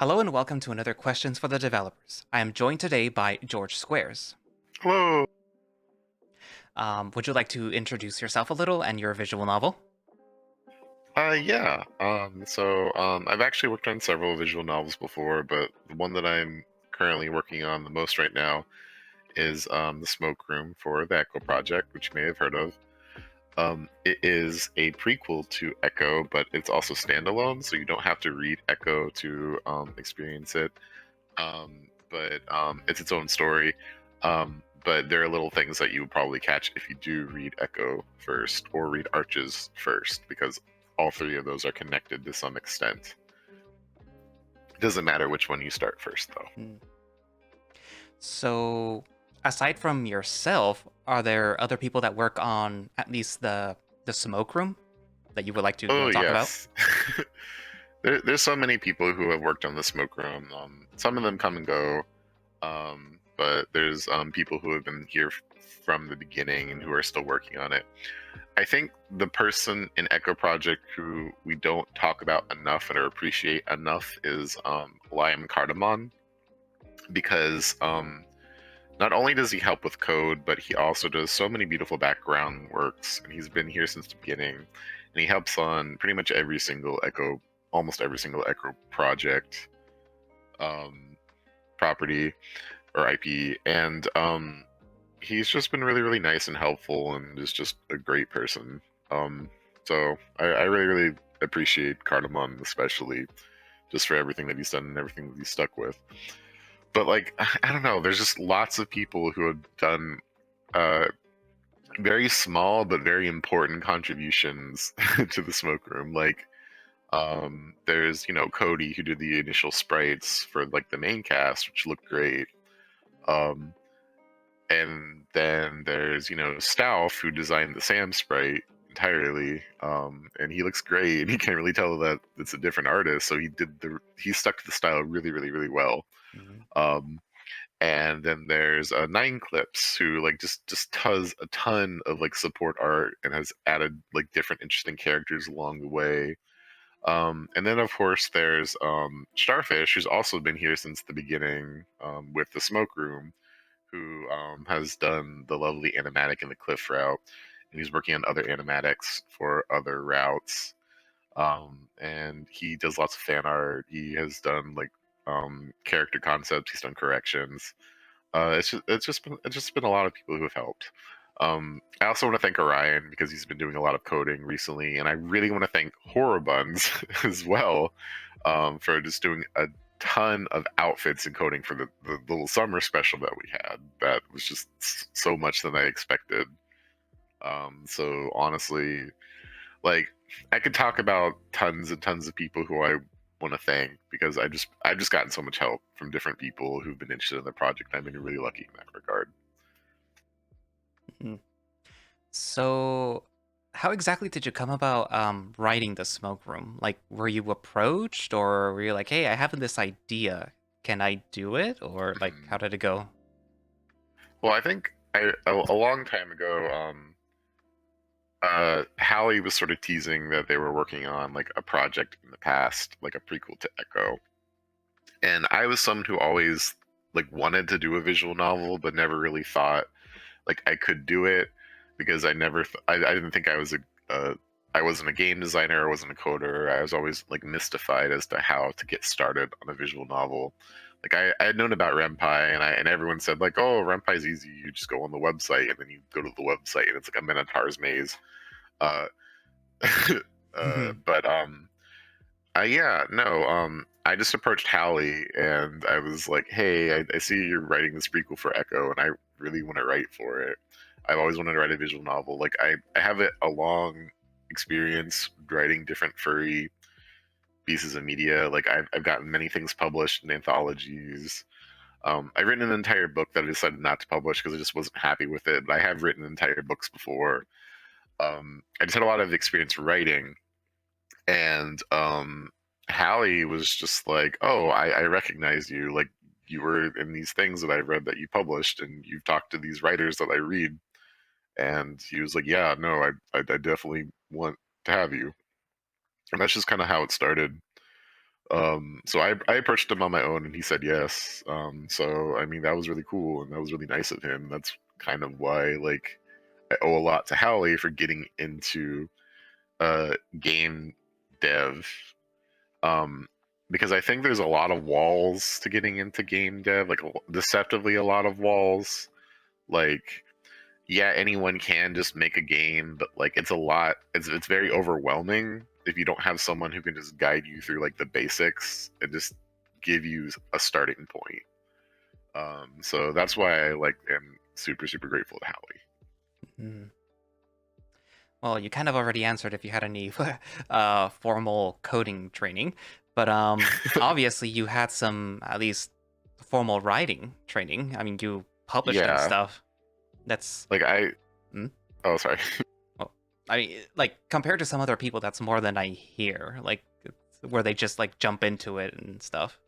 Hello and welcome to another Questions for the Developers. I am joined today by George Squares. Hello. Would you like to introduce yourself a little and your visual novel? Yeah. I've actually worked on several visual novels before, but the one that I'm currently working on the most right now is The Smoke Room for the Echo Project, which you may have heard of. It is a prequel to Echo, but it's also standalone, so you don't have to read Echo to experience it. But it's its own story. But there are little things that you would probably catch if you do read Echo first or read Arches first, because all three of those are connected to some extent. It doesn't matter which one you start first, though. Hmm. So, aside from yourself, are there other people that work on at least the smoke room that you would like to Oh, talk about? yes. There's so many people who have worked on the Smoke Room. Some of them come and go, but there's people who have been here from the beginning and who are still working on it. I think the person in Echo Project who we don't talk about enough and or appreciate enough is Liam Cardamon, because not only does he help with code, but he also does so many beautiful background works, and he's been here since the beginning, and he helps on pretty much every single Echo, almost every single Echo project, um, property, or IP, and he's just been really, really nice and helpful, and is just a great person. Um, so I really, really appreciate Cardamon, especially just for everything that he's done and everything that he's stuck with. But like, I don't know, there's just lots of people who have done uh, very small but very important contributions to the Smoke Room. Like, there's Cody, who did the initial sprites for like the main cast, which looked great. Um, and then there's Stauf, who designed the Sam sprite entirely, and he looks great, and you can't really tell that it's a different artist, so he stuck to the style really, really, really well. Mhm. um and then there's Nine Clips, who like just does a ton of like support art and has added like different interesting characters along the way. And then of course there's Starfish, who's also been here since the beginning, with the Smoke Room, who has done the lovely animatic in the Cliff route, and he's working on other animatics for other routes. And he does lots of fan art. He has done like character concepts. He's done corrections. It's just been a lot of people who have helped. I also want to thank Orion, because he's been doing a lot of coding recently, and I really want to thank Horrorbuns as well, for just doing a ton of outfits and coding for the little summer special that we had. That was just so much than I expected. So honestly, like, I could talk about tons and tons of people who I want to thank, because I've just gotten so much help from different people who've been interested in the project. I've been really lucky in that regard. Mhm. So, how exactly did you come about writing the smoke room? Like, were you approached, or were you like, "Hey, I have this idea. Can I do it?" Or like, how Mhm. did it go? Well, I think a long time ago, Hallie was sort of teasing that they were working on like a project in the past, like a prequel to Echo, and I was someone who always like wanted to do a visual novel, but never really thought like I could do it, because I didn't think uh, I wasn't a game designer, I wasn't a coder. I was always like mystified as to how to get started on a visual novel. Like I had known about Ren'Py, and everyone said like, oh, Ren'Py's easy. You just go on the website, and then you go to the website, and it's like a Minotaur's maze. Uh, but yeah, no. I just approached Hallie, and I was like, "Hey, I see you're writing this prequel for Echo, and I really want to write for it. I've always wanted to write a visual novel. Like, I have a long experience writing different furry pieces of media. Like, I've gotten many things published in anthologies. I've written an entire book that I decided not to publish because I just wasn't happy with it. But I have written entire books before. I just had a lot of experience writing, and Hallie was just like, "Oh, I recognize you. Like, you were in these things that I read that you published, and you've talked to these writers that I read." And he was like, "Yeah, no, I definitely want to have you." And that's just kind of how it started. So I approached him on my own, and he said yes. So I mean, that was really cool, and that was really nice of him. That's kind of why, like, I owe a lot to Hallie for getting into game dev. Um, because I think there's a lot of walls to getting into game dev, like deceptively a lot of walls. Like, yeah, anyone can just make a game, but like it's a lot. It's very overwhelming if you don't have someone who can just guide you through like the basics and just give you a starting point. So that's why I like am super super grateful to Mm. Well, you kind of already answered if you had any formal coding training, but Hallie. obviously you had some at least formal writing training. I mean, you published and Yeah, stuff. That's like I. mm, Oh, sorry. well, I mean, like compared to some other people, that's more than I hear. Like where they just like jump into it and stuff.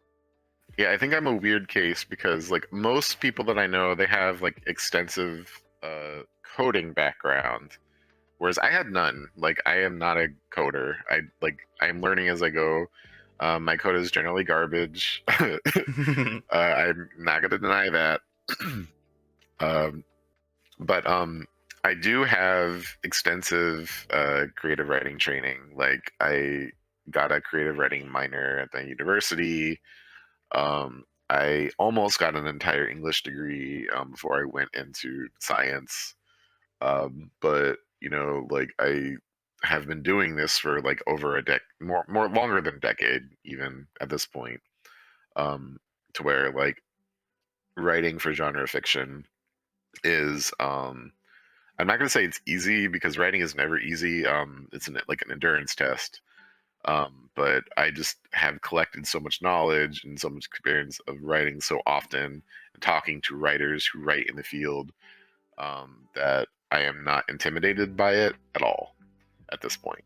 Yeah, I think I'm a weird case because like most people that I know, they have like extensive coding background, whereas I had none. Like I am not a coder. I'm learning as I go. My code is generally garbage. I'm not gonna deny that. um, but I do have extensive creative writing training. Like I got a creative writing minor at the university. I almost got an entire English degree before I went into science. But you know, like I have been doing this for like over a more longer than a decade, even at this point. Um, to where like writing for genre fiction is I'm not gonna say it's easy because writing is never easy. It's like an endurance test. But I just have collected so much knowledge and so much experience of writing so often and talking to writers who write in the field, that I am not intimidated by it at all at this point.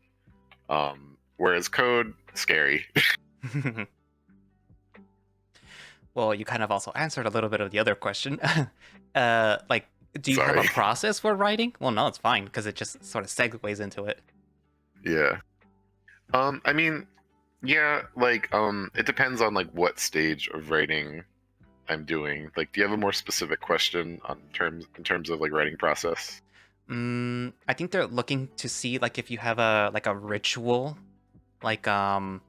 Whereas code, scary. Well, you kind of also answered a little bit of the other question. Like, do you have a Sorry. process for writing? Well, no, it's fine because it just sort of segues into it. Yeah. I mean, yeah, like it depends on like what stage of writing I'm doing. Like, do you have a more specific question on terms in terms of like writing process? I think they're looking to see like if you have a ritual, like do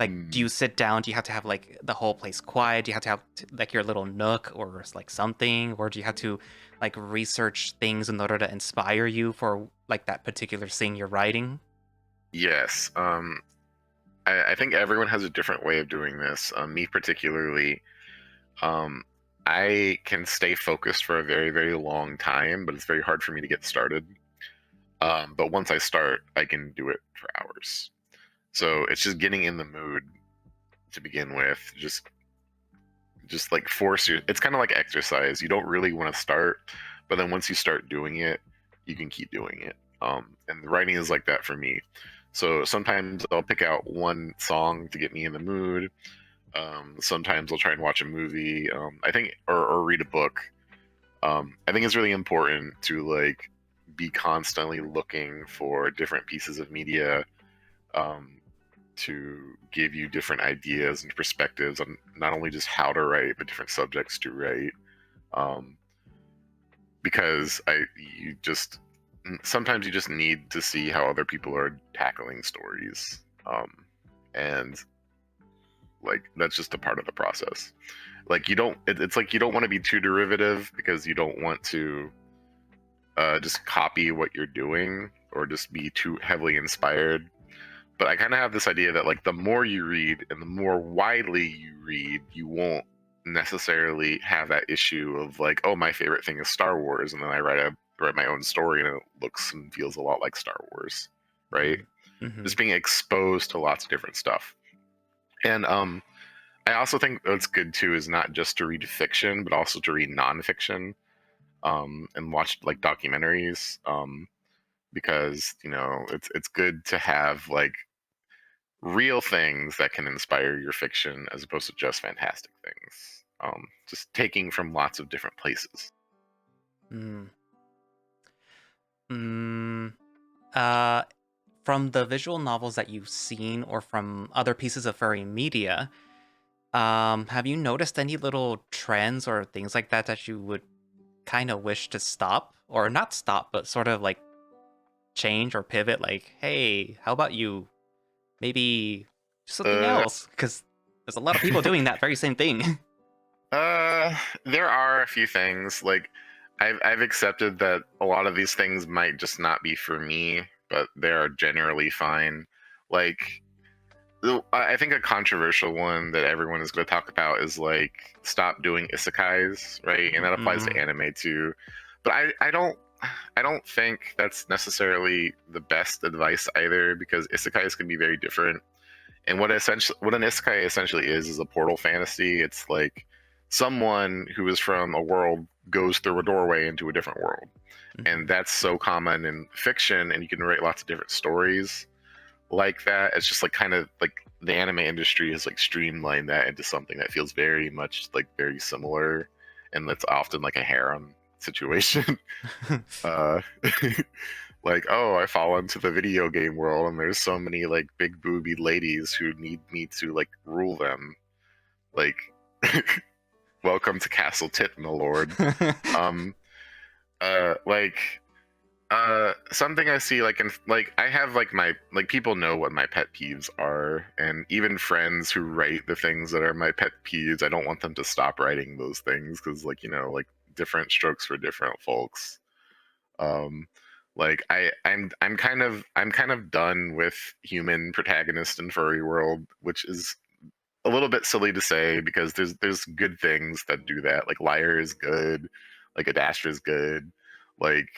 Hmm. you sit down? Do you have to have like the whole place quiet? Do you have to have like your little nook or like something, or do you have to like research things in order to inspire you for like that particular thing you're writing? Yes. I think everyone has a different way of doing this. Me particularly, um, I can stay focused for a very, very long time, but it's very hard for me to get started. But once I start, I can do it for hours. So it's just getting in the mood to begin with. Just like force your. It's kind of like exercise. You don't really want to start, but then once you start doing it, you can keep doing it. And writing is like that for me. So sometimes I'll pick out one song to get me in the mood. Sometimes I'll try and watch a movie. I think, or read a book. I think it's really important to like be constantly looking for different pieces of media, um, to give you different ideas and perspectives on not only just how to write, but different subjects to write. Um, because you just sometimes you just need to see how other people are tackling stories, and like that's just a part of the process. Like you don't, it's like you don't want to be too derivative because you don't want to just copy what you're doing or just be too heavily inspired. But I kind of have this idea that like the more you read and the more widely you read, you won't necessarily have that issue of like, oh, my favorite thing is Star Wars, and then I write my own story and it looks and feels a lot like Star Wars, right? Mm-hmm. Just being exposed to lots of different stuff. And I also think what's good too is not just to read fiction, but also to read nonfiction, and watch like documentaries, because you know it's good to have like real things that can inspire your fiction as opposed to just fantastic things. Just taking from lots of different places. Mm. Mm. Uh, from the visual novels that you've seen or from other pieces of furry media, have you noticed any little trends or things like that that you would kind of wish to stop? Or not stop, but sort of like change or pivot? Like, hey, how about you maybe do something Uh, else? Because there's a lot of people doing that very same thing. there are a few things. Like, I've accepted that a lot of these things might just not be for me, but they are generally fine. Like, I think a controversial one that everyone is going to talk about is like stop doing isekais, right? And that applies to Mm, anime too. But I don't think that's necessarily the best advice either, because isekais can be very different. And what an isekai essentially is a portal fantasy. It's like someone who is from a world goes through a doorway into a different world. And mhm. that's so common in fiction, and you can write lots of different stories like that. It's just like kind of like the anime industry has like streamlined that into something that feels very much like very similar, and that's often like a harem situation. uh like, oh, I fall into the video game world and there's so many like big booby ladies who need me to like rule them. Like, welcome to Castle Tit, my lord. Um like something I see like in like I have like my like people know what my pet peeves are, and even friends who write the things that are my pet peeves, I don't want them to stop writing those things, because like, you know, like different strokes for different folks. um like I'm kind of done with human protagonist in furry world, which is a little bit silly to say, because there's good things that do that. Like Liar is good, like Adastra is good, like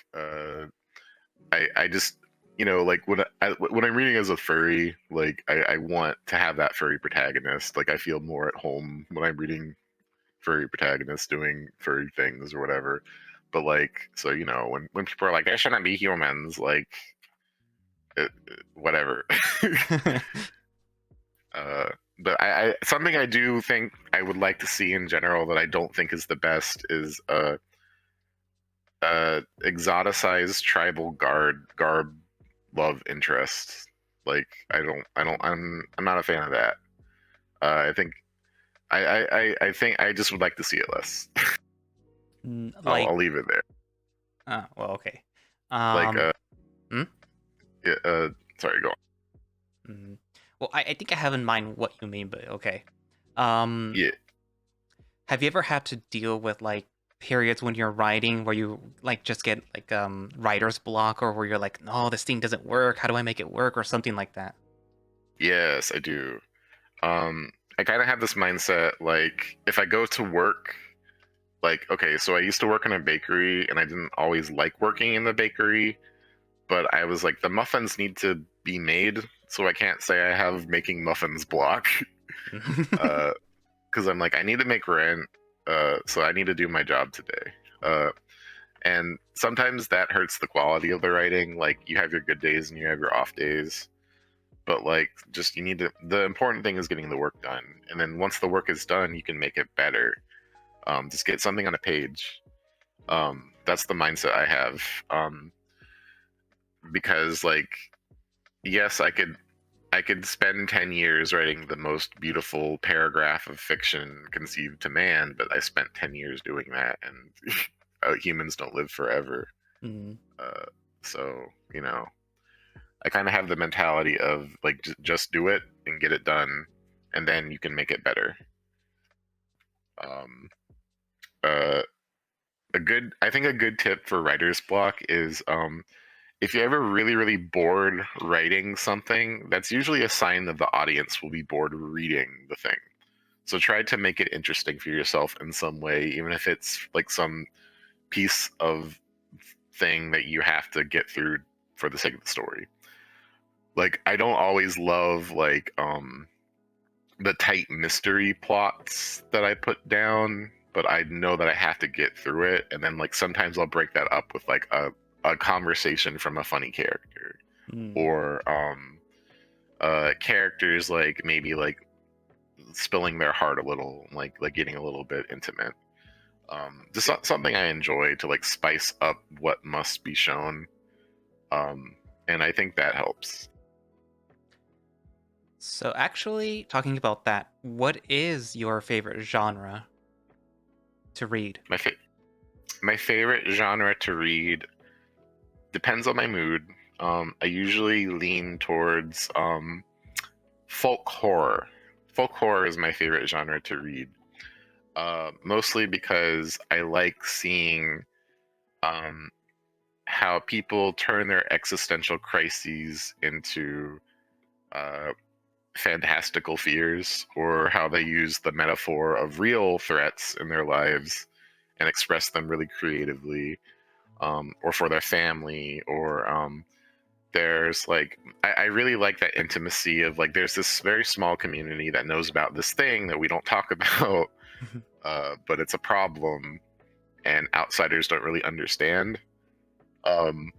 I just, you know, like when I'm reading as a furry, like I want to have that furry protagonist. Like I feel more at home when I'm reading furry protagonists doing furry things or whatever. But like, so you know, when people are like, there shouldn't be humans, like whatever. uh, but I something I do think I would like to see in general that I don't think is the best is exoticized tribal garb love interest. Like I'm not a fan of that. I think I think I just would like to see it less. Like, I'll leave it there. well, okay. Like Um, hmm? yeah, sorry, go on. Mm. Well, I think I have in mind what you mean, but okay. Um, Yeah, have you ever had to deal with like periods when you're writing where you like just get like writer's block, or where you're like, no, this thing doesn't work. How do I make it work, or something like that? yes, I do. I kind of have this mindset, like if I go to work, like okay, so I used to work in a bakery and I didn't always like working in the bakery, but I was like, the muffins need to be made, so I can't say I have making muffins block. uh because I'm like, I need to make rent, so I need to do my job today. And sometimes that hurts the quality of the writing. Like you have your good days and you have your off days, but like just you need to. The important thing is getting the work done, and then once the work is done, you can make it better. Just get something on a page. That's the mindset I have. Because like, yes, I could spend 10 years writing the most beautiful paragraph of fiction conceived to man, but I spent 10 years doing that, and humans don't live forever. Mm. Uh, so, you know, I kind of have the mentality of like, just do it and get it done, and then you can make it better. Um, uh, I think a good tip for writer's block is if you're ever really, really bored writing something, that's usually a sign that the audience will be bored reading the thing. So try to make it interesting for yourself in some way, even if it's like some piece of thing that you have to get through for the sake of the story. Like I don't always love like the tight mystery plots that I put down, but I know that I have to get through it, and then like sometimes I'll break that up with like a conversation from a funny character, Mm. or characters like maybe like spilling their heart a little, like getting a little bit intimate. Just something I enjoy to like spice up what must be shown. um and I think that helps. So actually, talking about that, what is your favorite genre to read? My my favorite genre to read depends on my mood. I usually lean towards folk horror. Folk horror is my favorite genre to read, mostly because I like seeing um, how people turn their existential crises into uh, fantastical fears, or how they use the metaphor of real threats in their lives and express them really creatively, or for their family, or there's like I really like that intimacy of like there's this very small community that knows about this thing that we don't talk about, but it's a problem and outsiders don't really understand. Um,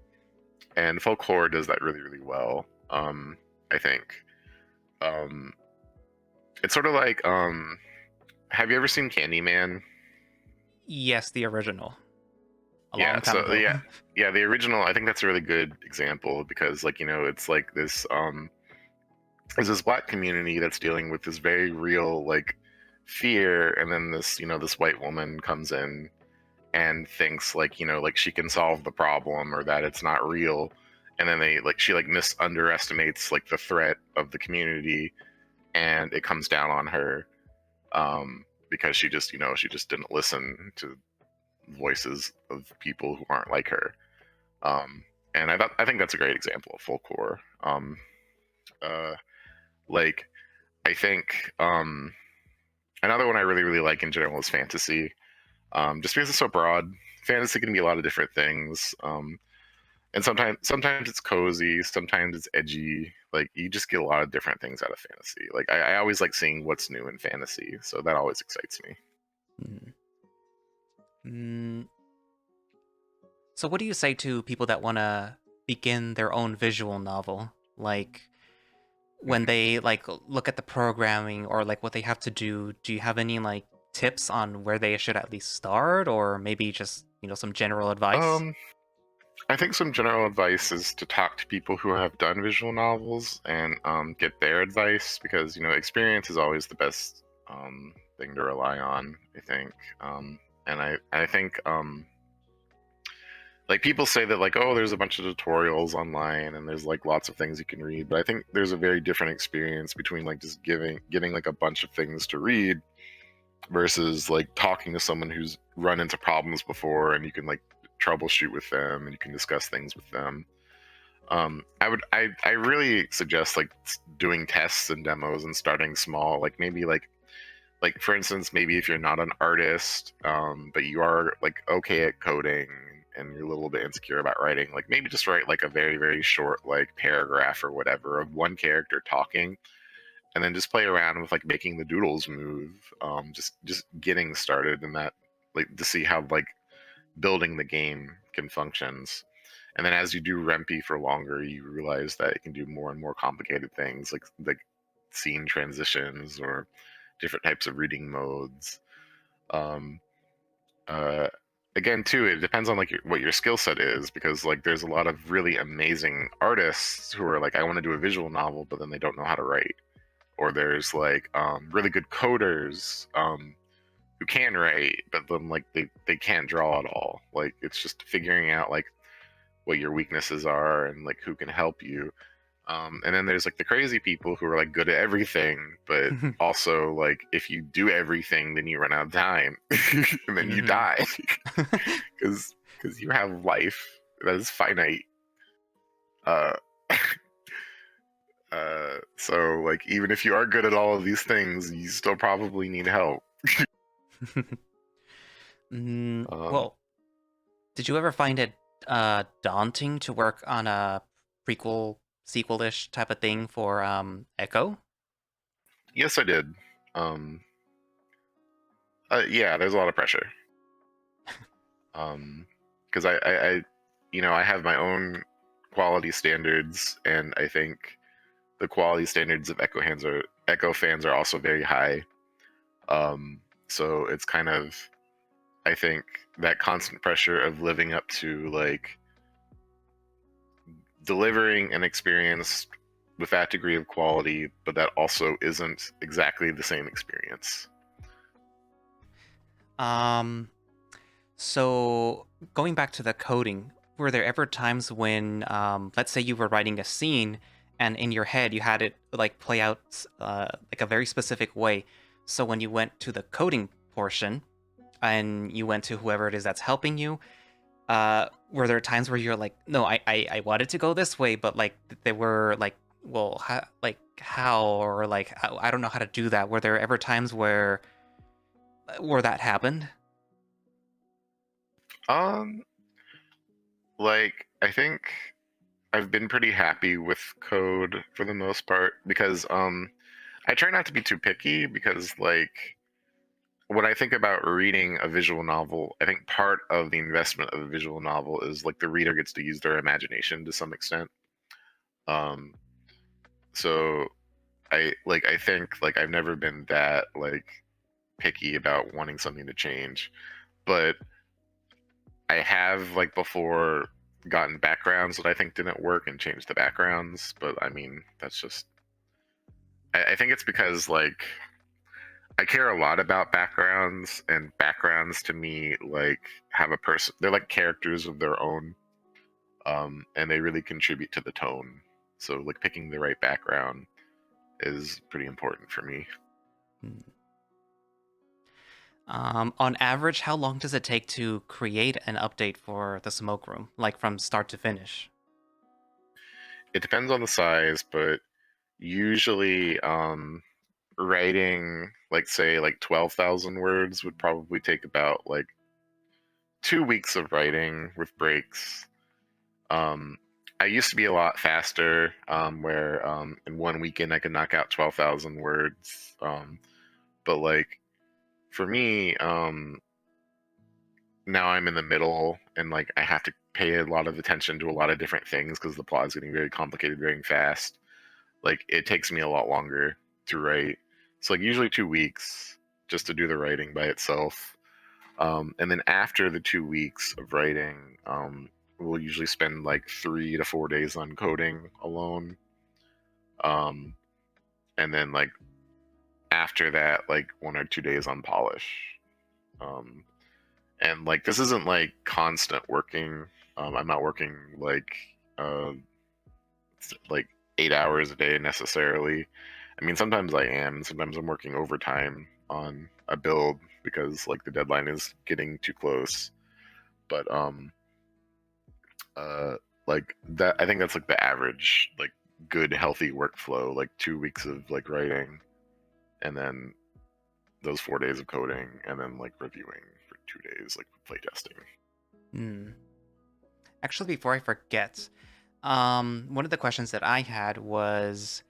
and folk horror does that really really well. I think um, it's sort of like have you ever seen Candyman? Yes, the original. A Yeah, long time so ago. yeah, the original. I think that's a really good example because like it's like this there's this black community that's dealing with this very real like fear, and then this this white woman comes in and thinks like like she can solve the problem or that it's not real, and then she like underestimates like the threat of the community, and it comes down on her, because she just didn't listen to voices of people who aren't like her. um and I think that's a great example of folk horror. Uh like I think another one I really really like in general is fantasy, just because it's so broad. Fantasy can be a lot of different things, and sometimes it's cozy, sometimes it's edgy. Like you just get a lot of different things out of fantasy. Like I always like seeing what's new in fantasy, so that always excites me. Mm. So what do you say to people that want to begin their own visual novel? Like when Mhm. they like look at the programming or like what they have to do you have any like tips on where they should at least start or maybe just, some general advice? um I think some general advice is to talk to people who have done visual novels and get their advice, because experience is always the best thing to rely on, I think. And I think like people say that like, oh, there's a bunch of tutorials online and there's like lots of things you can read, but I think there's a very different experience between like just getting like a bunch of things to read versus like talking to someone who's run into problems before, and you can like troubleshoot with them and you can discuss things with them. I really suggest like doing tests and demos and starting small, like maybe like for instance, maybe if you're not an artist, but you are like okay at coding and you're a little bit insecure about writing, like maybe just write like a very very short like paragraph or whatever of one character talking, and then just play around with like making the doodles move, just getting started in that, like to see how like building the game can functions. And then as you do Rempe for longer, you realize that it can do more and more complicated things, like scene transitions or different types of reading modes. Um, uh, Again, too, it depends on like what your skill set is, because like there's a lot of really amazing artists who are like, I want to do a visual novel, but then they don't know how to write. Or there's like really good coders, who can write, but then like they can't draw at all. Like it's just figuring out like what your weaknesses are and like who can help you. And then there's like the crazy people who are like good at everything, but also like if you do everything, then you run out of time, and then you Hmm. die because you have life that is finite. Uh, so like even if you are good at all of these things, you still probably need help. Um, Well, did you ever find it daunting to work on a prequel sequel-ish type of thing for Echo? yes, I did. Um, yeah, there's a lot of pressure. Because I have my own quality standards, and I think the quality standards of Echo fans are also very high. So it's kind of, I think, that constant pressure of living up to like delivering an experience with that degree of quality, but that also isn't exactly the same experience. Um, so going back to the coding, were there ever times when, let's say you were writing a scene and in your head you had it like play out like a very specific way. So when you went to the coding portion and you went to whoever it is that's helping you, were there times where you're like, no, I wanted to go this way, but like they were like, well, how, or like, I don't know how to do that. Were there ever times where that happened? Um, like I think I've been pretty happy with code for the most part because I try not to be too picky because like when I think about reading a visual novel, I think part of the investment of a visual novel is like the reader gets to use their imagination to some extent. Um, so I think like I've never been that like picky about wanting something to change, but I have like before gotten backgrounds that I think didn't work and changed the backgrounds. But I mean that's just I think it's because like I care a lot about backgrounds, and backgrounds to me like have a person. They're like characters of their own, and they really contribute to the tone. So like picking the right background is pretty important for me. Hmm. On average, how long does it take to create an update for the smoke room, like from start to finish? It depends on the size, but usually writing like say like 12,000 words would probably take about like 2 weeks of writing with breaks. Um, I used to be a lot faster, where in one weekend I could knock out 12,000 words. But like for me, now I'm in the middle and like I have to pay a lot of attention to a lot of different things because the plot is getting very complicated very fast. Like it takes me a lot longer to write. It's like usually 2 weeks just to do the writing by itself. And then after the 2 weeks of writing, we'll usually spend like 3 to 4 days on coding alone. Um, and then like after that, like 1 or 2 days on polish. Um, and like this isn't like constant working. I'm not working uh, like 8 hours a day necessarily. I mean, sometimes I am. Sometimes I'm working overtime on a build because like the deadline is getting too close. But uh like that I think that's like the average like good healthy workflow, like 2 weeks of like writing and then those 4 days of coding and then like reviewing for 2 days like playtesting. Hmm. Actually, before I forget, one of the questions that I had was,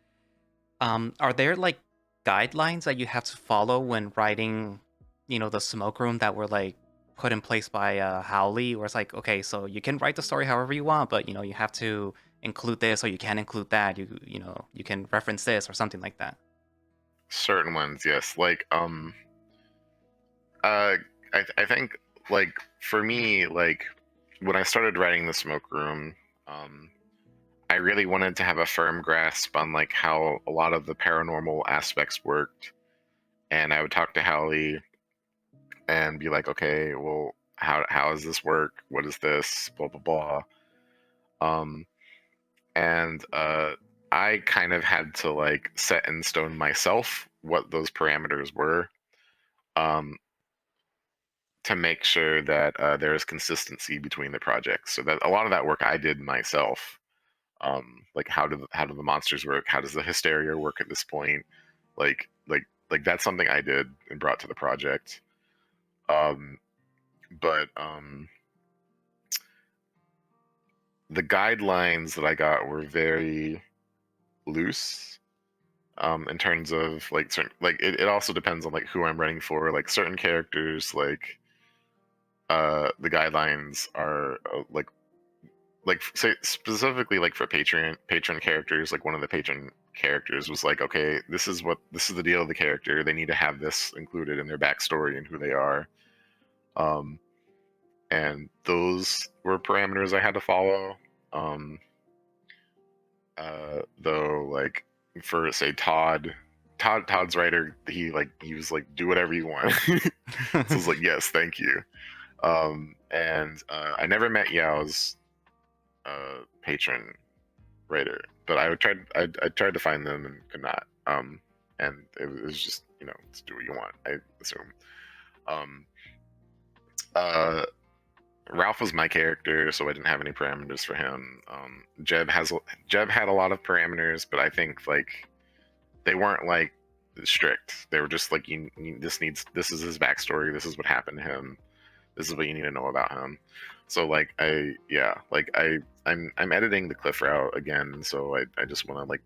are there like guidelines that you have to follow when writing, the smoke room that were like put in place by Howley, where it's like, okay, so you can write the story however you want, but you have to include this or you can't include that. You can reference this or something like that. Certain ones, yes, like uh I think like for me like when I started writing the smoke room, um I really wanted to have a firm grasp on like how a lot of the paranormal aspects worked, and I would talk to Hallie and be like, okay, well, how does this work? What is this? Blah blah blah. Um, and I kind of had to like set in stone myself what those parameters were, um, to make sure that there is consistency between the projects. So that a lot of that work I did myself. Like how do the monsters work? How does the hysteria work at this point? Like like like that's something I did and brought to the project. Um, but the guidelines that I got were very loose, in terms of like certain like it also depends on like who I'm writing for. Like certain characters, like the guidelines are like say specifically like for patron characters. Like one of the patron characters was like, okay, this is the deal of the character. They need to have this included in their backstory and who they are. Um, and those were parameters I had to follow. Um, Though, like for say Todd's writer, he was like, do whatever you want. So it's like, yes, thank you. And I never met Yao's patron writer, but I tried to find them and could not. And it was just, just do what you want, I assume. Um, uh, Ralph was my character, so I didn't have any parameters for him. Jeb had a lot of parameters, but I think like they weren't like strict. They were just like, this is his backstory, this is what happened to him, this is what you need to know about him. So like I'm editing the Cliff route again, so I just want to like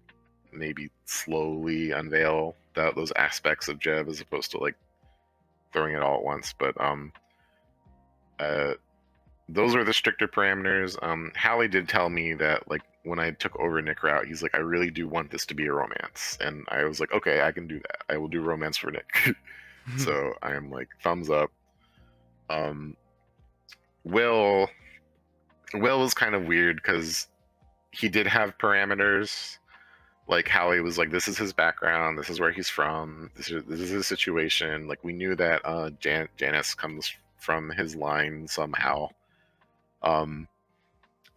maybe slowly unveil those aspects of Jeb as opposed to like throwing it all at once. But uh those are the stricter parameters. Hallie did tell me that like when I took over Nick route, he's like, I really do want this to be a romance, and I was like, okay, I can do that. I will do romance for Nick. So I am like, thumbs up. um Will was kind of weird because he did have parameters. Like Hallie was like, this is his background, this is where he's from, this is his situation. Like we knew that Janice comes from his line somehow.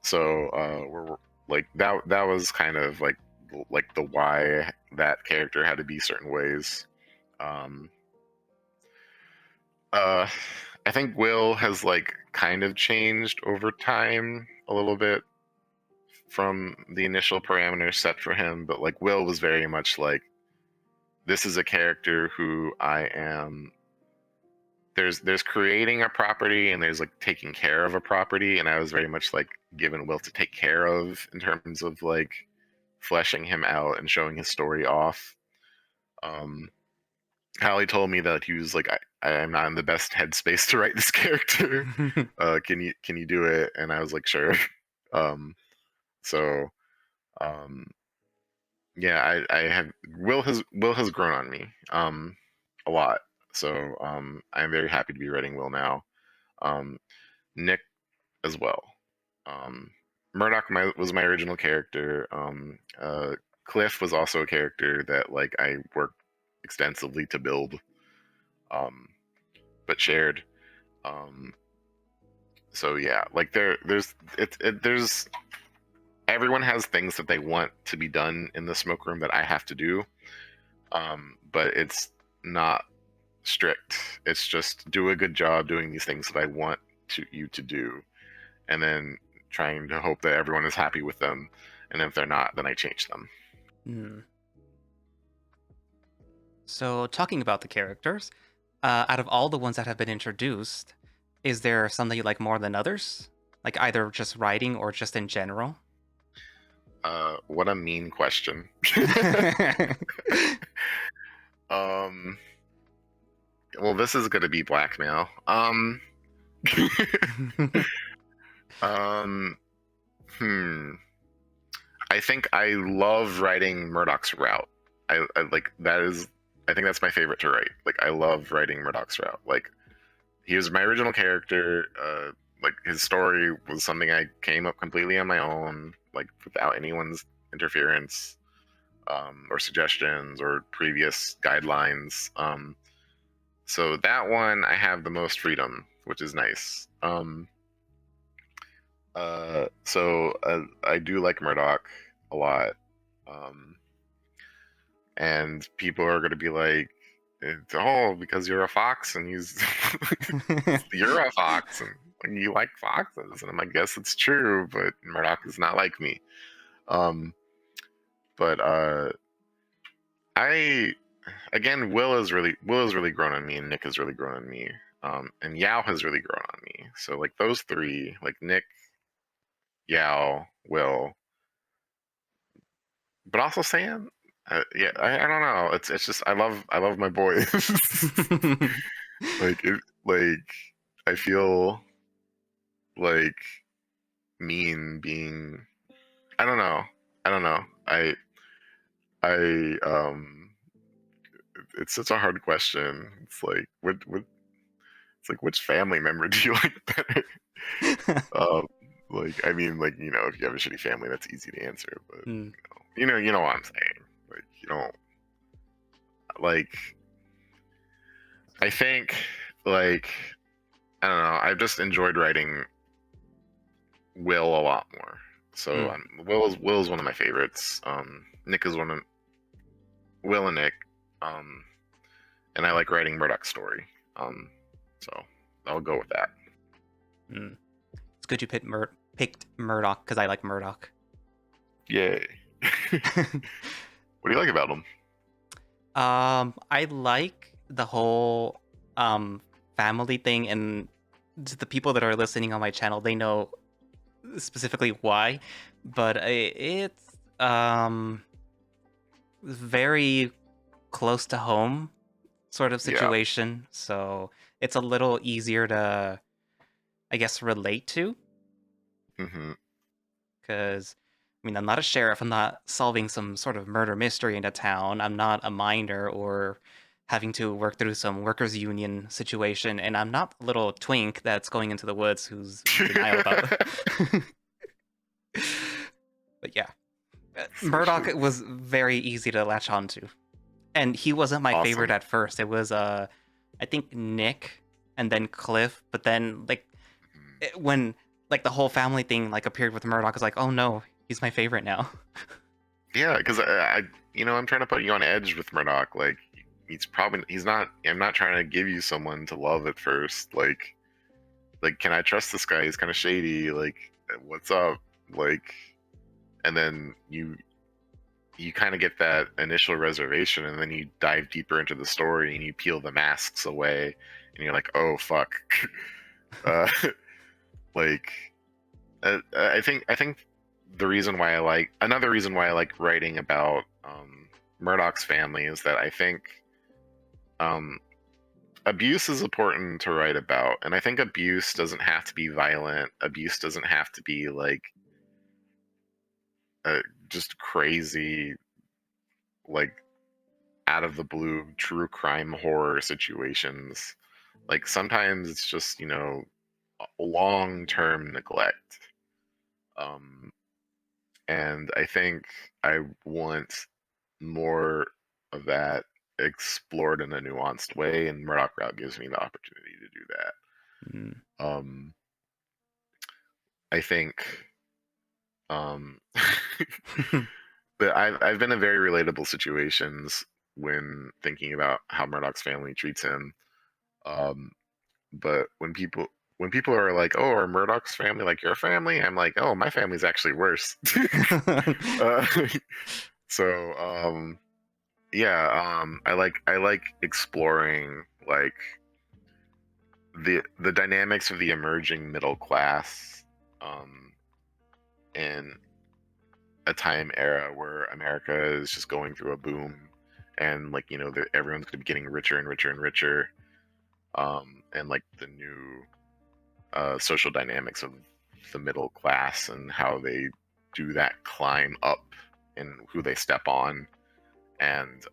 So we're like that was kind of like the why that character had to be certain ways. Um, I think Will has like kind of changed over time a little bit from the initial parameters set for him, but like Will was very much like, this is a character who I am. There's creating a property and there's like taking care of a property, and I was very much like given Will to take care of in terms of like fleshing him out and showing his story off. Um, Hallie told me that he was like, I'm not in the best headspace to write this character. Can you do it? And I was like, sure. Um, so yeah, I have Will has grown on me a lot. So I'm very happy to be writing Will now. Um, Nick as well. Um, Murdoch was my original character. Cliff was also a character that like I worked extensively to build, but shared. Um, so yeah, like there's everyone has things that they want to be done in the smoke room that I have to do, but it's not strict. It's just do a good job doing these things that I want you to do, and then trying to hope that everyone is happy with them. And if they're not, then I change them. So, talking about the characters, out of all the ones that have been introduced, is there some that you like more than others? Like either just writing or just in general? What a mean question. Well, this is gonna be blackmail. Um, I think I love writing Murdoch's route. I like that is. I think that's my favorite to write. Like I love writing Murdoch's route. Like he was my original character. Like his story was something I came up completely on my own, like without anyone's interference, or suggestions or previous guidelines. So that one I have the most freedom, which is nice. So I do like Murdoch a lot. And people are going to be like, oh, because you're a fox and you're a fox and you like foxes. And I'm like, guess it's true, but Murdoch is not like me. But I again, Will has really grown on me, and Nick has really grown on me, and Yao has really grown on me. So like those three, like Nick, Yao, Will, but also Sam. Yeah, I don't know. It's just I love my boys. Like I feel like mean being. I don't know. I don't know. I It's such a hard question. It's like it's like which family member do you like better? Um, Like, I mean, like, if you have a shitty family, that's easy to answer, but Mm, you know what I'm saying. Like, you don't like. I think, like, I don't know. I've just enjoyed writing Will a lot more. So mm, Will's one of my favorites. Nick is one of Will and Nick. Um, and I like writing Murdoch's story. So I'll go with that. mm. It's good you picked Murdoch because I like Murdoch. Yay! What do you like about him? I like the whole family thing, and to the people that are listening on my channel, they know specifically why, but it's very close to home sort of Yeah. situation, so it's a little easier to, I guess, relate to. Hmm. Because, I mean, I'm not a sheriff. I'm not solving some sort of murder mystery in a town. I'm not a miner or having to work through some workers' union situation. And I'm not the little twink that's going into the woods who's in denial about. But yeah, Murdoch Especially was very easy to latch onto. And he wasn't my favorite awesome. at first. It was, I think, Nick and then Cliff. But then, like, Mhm. when like the whole family thing like appeared with Murdoch, I was like, oh no, he's my favorite now. Yeah, because I'm trying to put you on edge with Murdoch. Like, he's not. I'm not trying to give you someone to love at first. Like, can I trust this guy? He's kind of shady. Like, what's up? Like, and then you kind of get that initial reservation, and then you dive deeper into the story, and you peel the masks away, and you're like, oh fuck. uh, like, I think the reason why another reason why I like writing about Murdoch's family is that I think um, abuse is important to write about, and I think abuse doesn't have to be violent. Abuse doesn't have to be like uh, just crazy, like out of the blue true crime horror situations. Like sometimes it's just long term neglect. Um, and I think I want more of that explored in a nuanced way, and Murdoch Route gives me the opportunity to do Mm. that. I think um, that I've been in very relatable situations when thinking about how Murdoch's family treats him. Um, but when people are like, "Oh, are Murdoch's family like your family?" I'm like, "Oh, my family's actually worse." uh, so yeah, I like exploring like the dynamics of the emerging middle class um, in a time era where America is just going through a boom, and like everyone's gonna be getting richer and richer and richer, and like the new social dynamics of the middle class and how they do that climb up and who they step on, and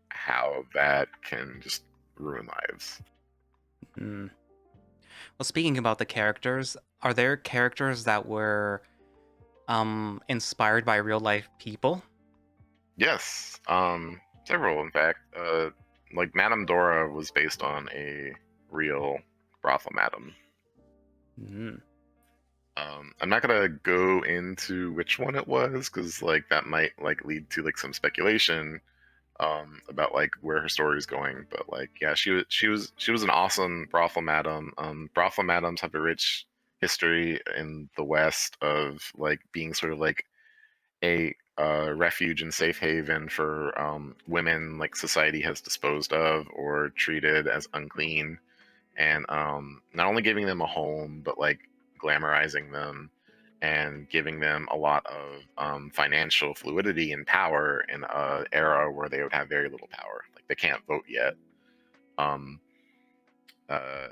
how that can just ruin lives. Mm. Well, speaking about the characters, are there characters that were inspired by real life people? Yes, several, in fact. Like Madame Dora was based on a real brothel madam. Mm. I'm not gonna go into which one it was because like that might like lead to like some speculation about like where her story is going. But like, yeah, she was an awesome brothel madam. Brothel madams have a rich history in the West of like being sort of like a refuge and safe haven for women like society has disposed of or treated as unclean, and not only giving them a home but like glamorizing them and giving them a lot of financial fluidity and power in a era where they would have very little power, like they can't vote yet. um, uh,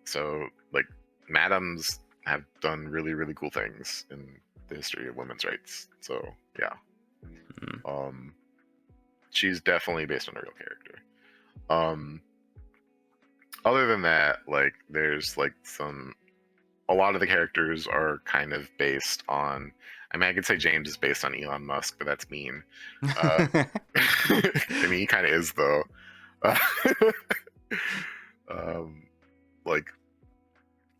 so like madams have done really really cool things in the history of women's rights, so yeah. Mm. um, she's definitely based on a real character. um, Other than that, like there's like some a lot of the characters are kind of based on. I mean, I could say James is based on Elon Musk, but that's mean. Uh, I mean, he kind of is though. Uh, um, like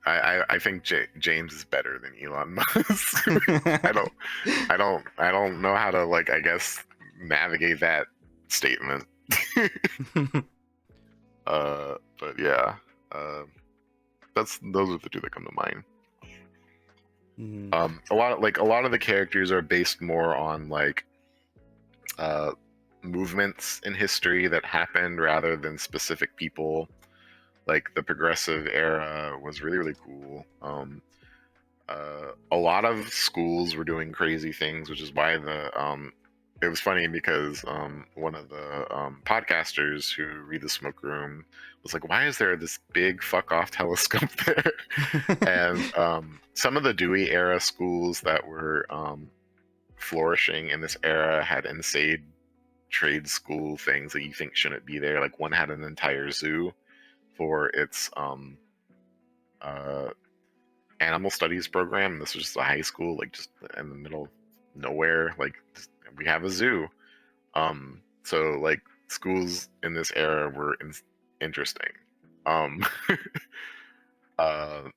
I think James is better than Elon Musk. I don't I don't know how to like I guess navigate that statement. But yeah, uh, those are the two that come to mind. Mm. A lot of the characters are based more on like uh, movements in history that happened rather than specific people. Like the progressive era was really cool. A lot of schools were doing crazy things, which is why it was funny because one of the podcasters who read the smoke room was like, "Why is there this big fuck off telescope there?" And some of the Dewey era schools that were flourishing in this era had insane trade school things that you think shouldn't be there. Like one had an entire zoo for its uh, animal studies program. This was just a high school, like just in the middle of nowhere. Like we have a zoo. So like schools in this era were interesting. Um, uh,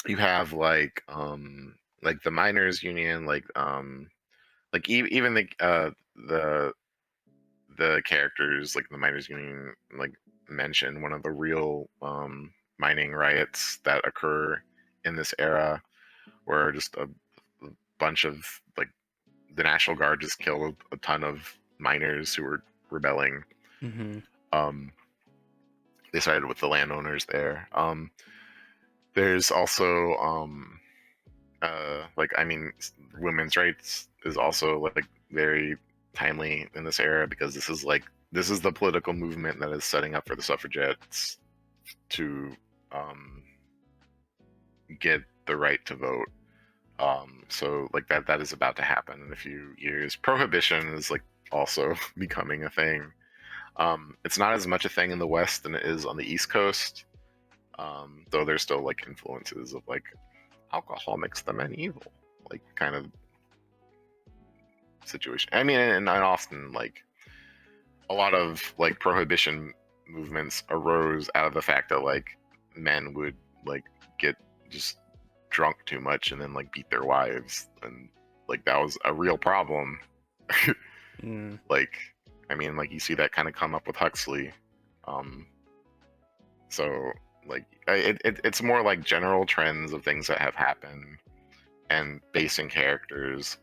you have like the miners union, even the the characters like the miners union like mention one of the real mining riots that occur in this era where just a bunch of like the National Guard just killed a ton of miners who were rebelling. Mm-hmm. Um, they sided with the landowners there. There's also like I mean, women's rights is also like very timely in this era because this is the political movement that is setting up for the suffragettes to um, get the right to vote. So like that is about to happen in a few years. Prohibition is like also becoming a thing. It's not as much a thing in the West than it is on the East Coast. Though there's still like influences of like alcohol makes the men evil, like kind of situation. I mean, and often like a lot of like prohibition movements arose out of the fact that like men would like get just drunk too much and then like beat their wives, and like that was a real problem. Mm. Like I mean, like you see that kind of come up with Huxley. um so like it's more like general trends of things that have happened and basing characters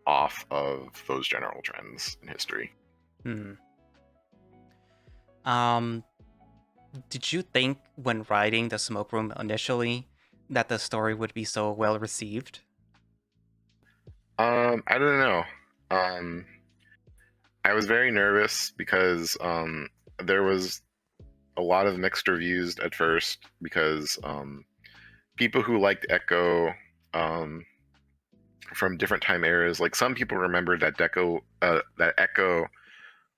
off of those general trends in history. Mm. Um, did you think when writing the smoke room initially that the story would be so well received? I don't know. um I was very nervous because there was a lot of mixed reviews at first because people who liked Echo um, from different time eras, like some people remember that Echo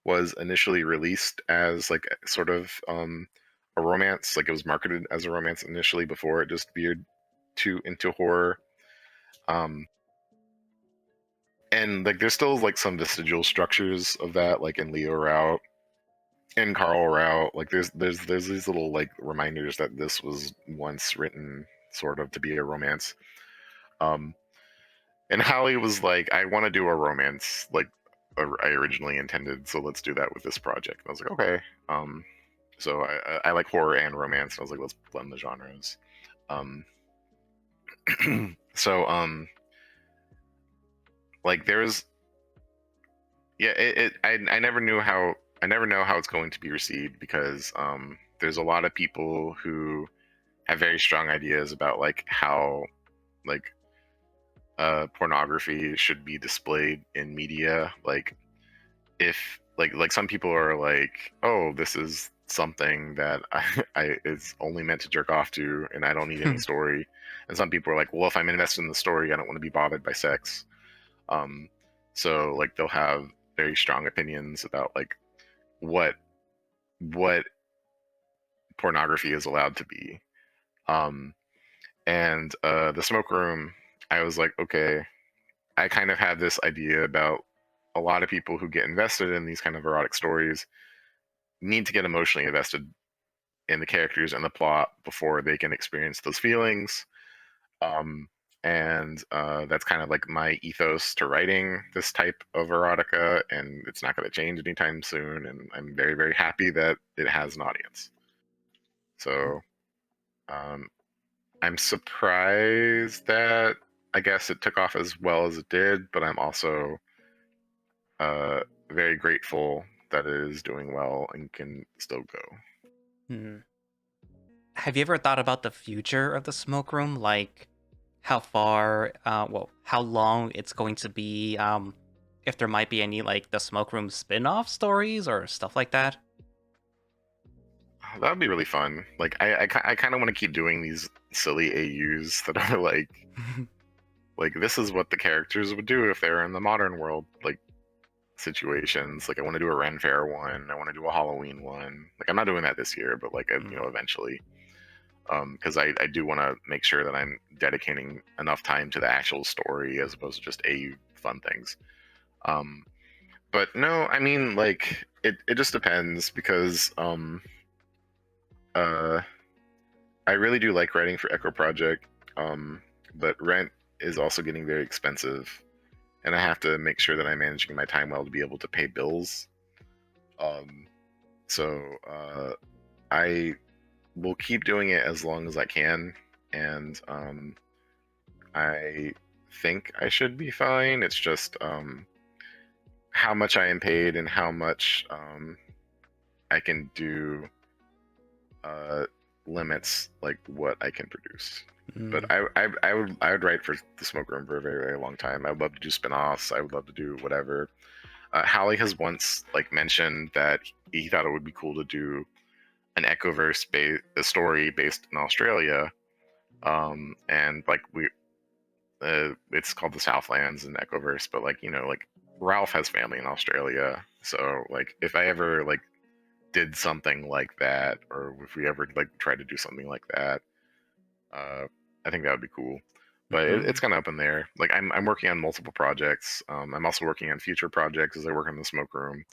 was initially released as like sort of a romance, like it was marketed as a romance initially before it just veered to into horror. Um, and like there's still like some vestigial structures of that, like in Leo Route and Carl Route. Like there's these little like reminders that this was once written sort of to be a romance. Um, and Hallie was like, I want to do a romance like I originally intended, so let's do that with this project. And I was like, okay. So I like horror and romance. And I was like, let's blend the genres. Um, so like there's yeah, I never knew how I never know how it's going to be received because there's a lot of people who have very strong ideas about like how like pornography should be displayed in media. Like if like some people are like, oh, this is something that I is only meant to jerk off to, and I don't need any story. And some people are like, well, if I'm invested in the story, I don't want to be bothered by sex. Um, so like they'll have very strong opinions about like what what pornography is allowed to be. Um, And the smoke room, I was like, okay, I kind of have this idea about a lot of people who get invested in these kind of erotic stories need to get emotionally invested in the characters and the plot before they can experience those feelings. Um, and that's kind of like my ethos to writing this type of erotica, and it's not going to change anytime soon. And I'm very, very happy that it has an audience. So um, I'm surprised that I guess it took off as well as it did, but I'm also uh, very grateful that it is doing well and can still go. Hmm. Have you ever thought about the future of the smoke room? Like how far, how long it's going to be? If there might be any like the smoke room spin-off stories or stuff like that? That would be really fun. Like I kind of want to keep doing these silly AUs that are like this is what the characters would do if they were in the modern world, like situations. Like I want to do a Ren Fair one. I want to do a Halloween one. Like I'm not doing that this year, but like Mm, eventually. Because I do want to make sure that I'm dedicating enough time to the actual story as opposed to just AU fun things. Um, but no, I mean like it just depends because uh I really do like writing for Echo Project, but rent is also getting very expensive, and I have to make sure that I'm managing my time well to be able to pay bills. Um, so I will keep doing it as long as I can, and I think I should be fine. It's just how much I am paid and how much I can do uh, limits like what I can produce. But mm, I would write for the smoke room for a very, very long time. I would love to do spin-offs. I would love to do whatever. Hallie has once like mentioned that he thought it would be cool to do an Echoverse a story based in Australia. And like it's called the Southlands and Echoverse, but like like Ralph has family in Australia, so like if I ever like did something like that, or if we ever like tried to do something like that, uh, I think that would be cool. But mm. it's kind of up in there. Like I'm working on multiple projects. I'm also working on future projects as I work in the smoke room.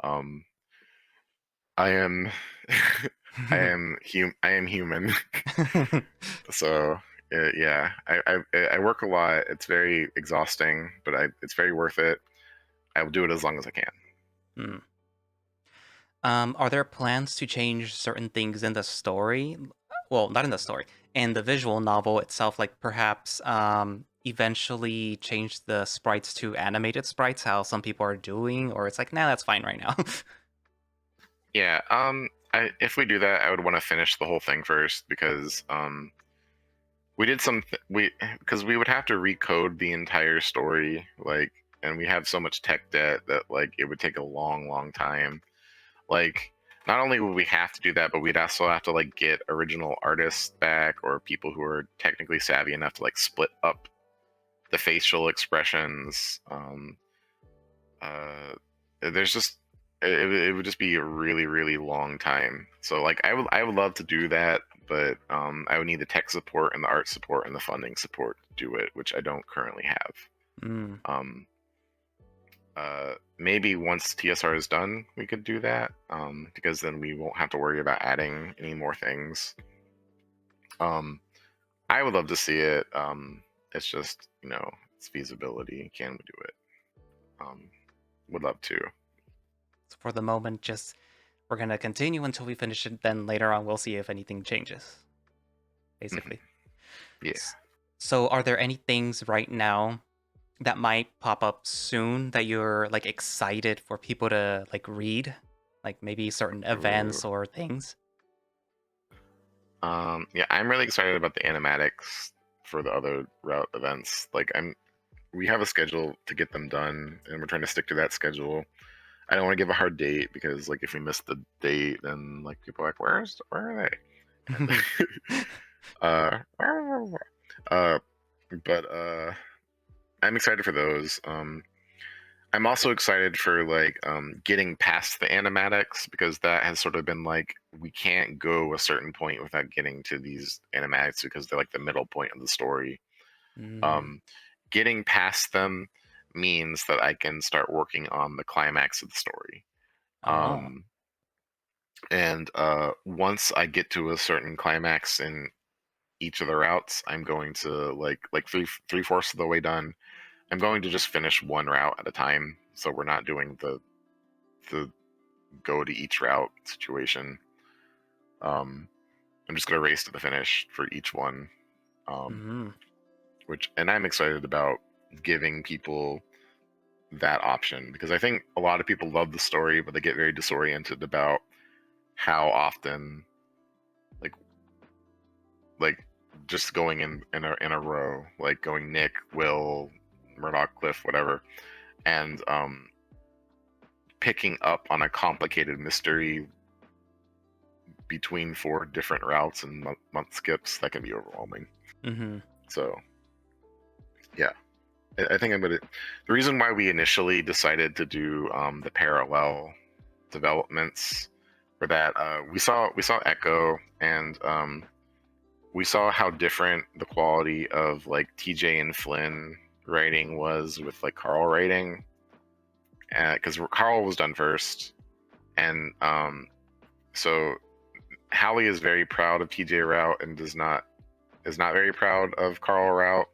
Um, I am, I am human. So yeah, I work a lot. It's very exhausting, but it's very worth it. I will do it as long as I can. Mm. Are there plans to change certain things in the story? Well, not in the story, in the visual novel itself, like perhaps eventually change the sprites to animated sprites, how some people are doing, or it's like, nah, that's fine right now. Yeah. If we do that, I would want to finish the whole thing first because we did some we because we would have to recode the entire story, like, and we have so much tech debt that like it would take a long, long time. Like, not only would we have to do that, but we'd also have to like get original artists back or people who are technically savvy enough to like split up the facial expressions. Uh, there's just it would just be a really, really long time. So like I would love to do that, but I would need the tech support and the art support and the funding support to do it, which I don't currently have. Mm. Um, Maybe once TSR is done, we could do that, because then we won't have to worry about adding any more things. Um, I would love to see it. It's just it's feasibility. Can we do it? Um, would love to. So for the moment, just we're gonna continue until we finish it. Then later on, we'll see if anything changes. Mhm. Basically. Yeah. S- So, are there any things right now that might pop up soon that you're like excited for people to like read? Like maybe certain Ooh. events or things? Yeah, I'm really excited about the animatics for the other route events. Like we have a schedule to get them done, and we're trying to stick to that schedule. I don't want to give a hard date because like if we miss the date, then like people are like, where are they? And uh, uh, but I'm excited for those. I'm also excited for like getting past the animatics, because that has sort of been like, we can't go a certain point without getting to these animatics because they're like the middle point of the story. Mm. Um, Getting past them means that I can start working on the climax of the story. Oh. Um, and once I get to a certain climax in each of the routes, I'm going to like three-fourths of the way done. I'm going to just finish one route at a time, so we're not doing the go to each route situation. Um, I'm just gonna race to the finish for each one, um, Mm. and I'm excited about giving people that option, because I think a lot of people love the story, but they get very disoriented about how often like like just going in a row, like going Nick, Will, Murdoch, Cliff, whatever, and picking up on a complicated mystery between four different routes and month skips, that can be overwhelming. Mm-hmm. So yeah, I think I'm gonna. The reason why we initially decided to do the parallel developments for that, we saw Echo, and we saw how different the quality of like TJ and Flynn writing was with like Carl writing, because Carl was done first, and so Hallie is very proud of TJ route and is not very proud of Carl route,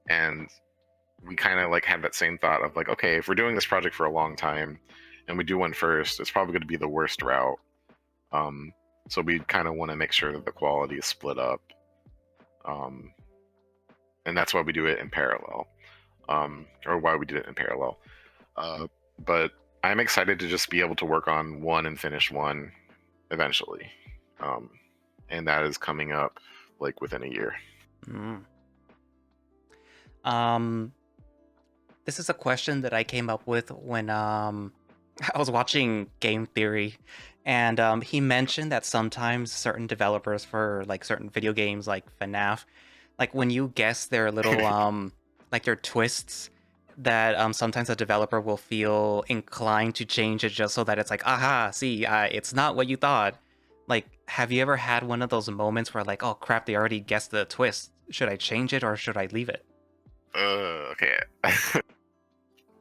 and we kind of like had that same thought of like, okay, if we're doing this project for a long time and we do one first, it's probably going to be the worst route. Um, so we kind of want to make sure that the quality is split up, um, and that's why we do it in parallel, or why we did it in parallel. But I'm excited to just be able to work on one and finish one eventually, um, and that is coming up like within a year. Mm. Um, this is a question that I came up with when I was watching Game Theory, and he mentioned that sometimes certain developers for like certain video games like FNAF, like when you guess their little like their twists, that sometimes a developer will feel inclined to change it just so that it's like, aha, see, it's not what you thought. Like, have you ever had one of those moments where like, oh crap, they already guessed the twist. Should I change it or should I leave it? Okay.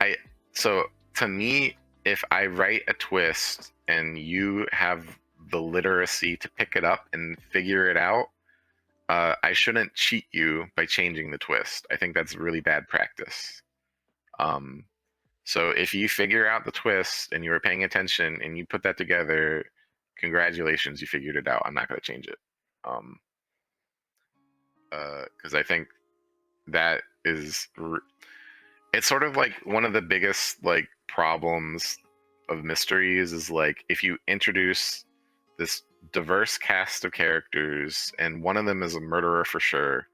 I so to me, if I write a twist and you have the literacy to pick it up and figure it out, I shouldn't cheat you by changing the twist. I think that's really bad practice. Um, so if you figure out the twist and you were paying attention and you put that together, congratulations, you figured it out. I'm not going to change it. Um, because I think that it's sort of like one of the biggest like problems of mysteries is like, if you introduce this diverse cast of characters and one of them is a murderer for sure,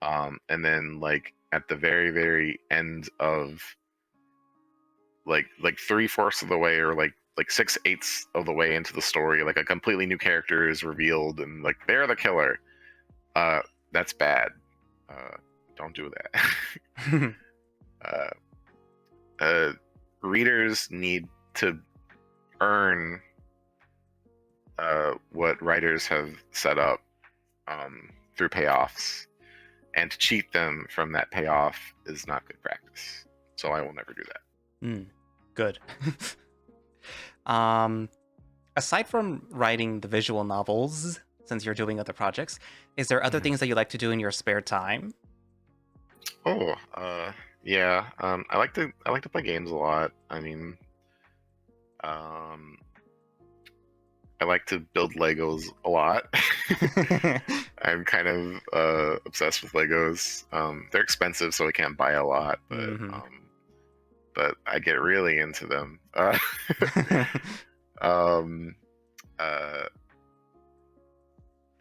and then like at the very end of like three-fourths of the way, or like 6/8 of the way into the story, like a completely new character is revealed and like they're the killer, uh that's bad. uh don't do that. uh uh, Readers need to earn what writers have set up, through payoffs, and to cheat them from that payoff is not good practice. So I will never do that. Mm, good. um, aside from writing the visual novels, since you're doing other projects, is there other Mhm. things that you like to do in your spare time? Oh, yeah. I like to play games a lot. I mean, um, I like to build Legos a lot. I'm kind of obsessed with Legos. They're expensive, so I can't buy a lot, Hmm. but I get really into them. Um, uh,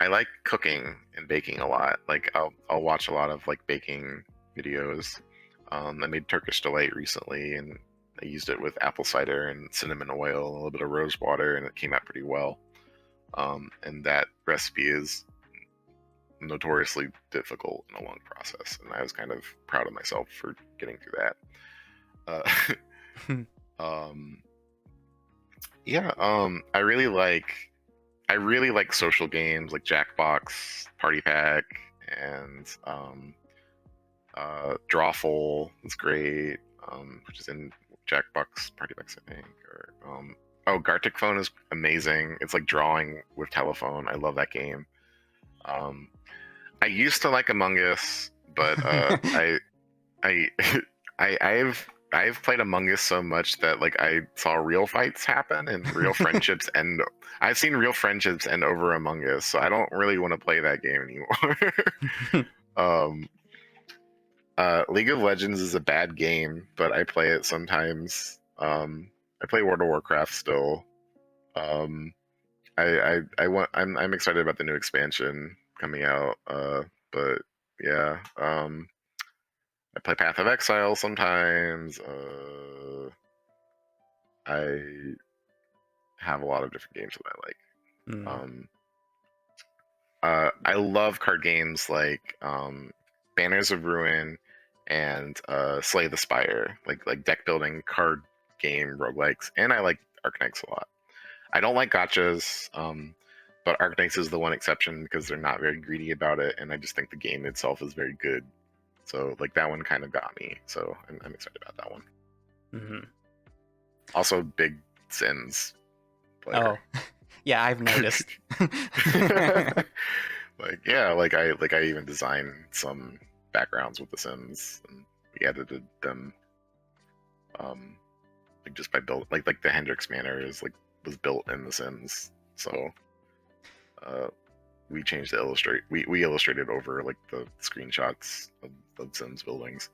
I like cooking and baking a lot. Like I'll watch a lot of like baking videos. I made Turkish delight recently, and I used it with apple cider and cinnamon oil, a little bit of rose water, and it came out pretty well. And that recipe is notoriously difficult and a long process, and I was kind of proud of myself for getting through that. Uh, Um, yeah, I really like social games like Jackbox, Party Pack, and Drawful is great, which is in Jackbox, Party Packs, I think. Or oh, Gartic Phone is amazing. It's like drawing with telephone. I love that game. Um, I used to like Among Us, but I I've played Among Us so much that like I saw real fights happen and real friendships end. I've seen real friendships end over Among Us, so I don't really want to play that game anymore. um, League of Legends is a bad game, but I play it sometimes. I play World of Warcraft still. Um, I want I'm excited about the new expansion coming out. But yeah. I play Path of Exile sometimes. I have a lot of different games that I like. Mm. I love card games like Banners of Ruin and Slay the Spire, like deck building card game roguelikes, and I like Arcanics a lot. I don't like gotchas, but Arcanics is the one exception because they're not very greedy about it, and I just think the game itself is very good. So like that one kind of got me. So I'm excited about that one. Hmm. Also, big Sims player. Oh, yeah, I've noticed. Like yeah, like I even designed some backgrounds with the Sims, and we edited them. Like just by build, like the Hendrix Manor is like was built in the Sims, so uh, we changed the illustrate. We illustrated over like the screenshots of Sims buildings.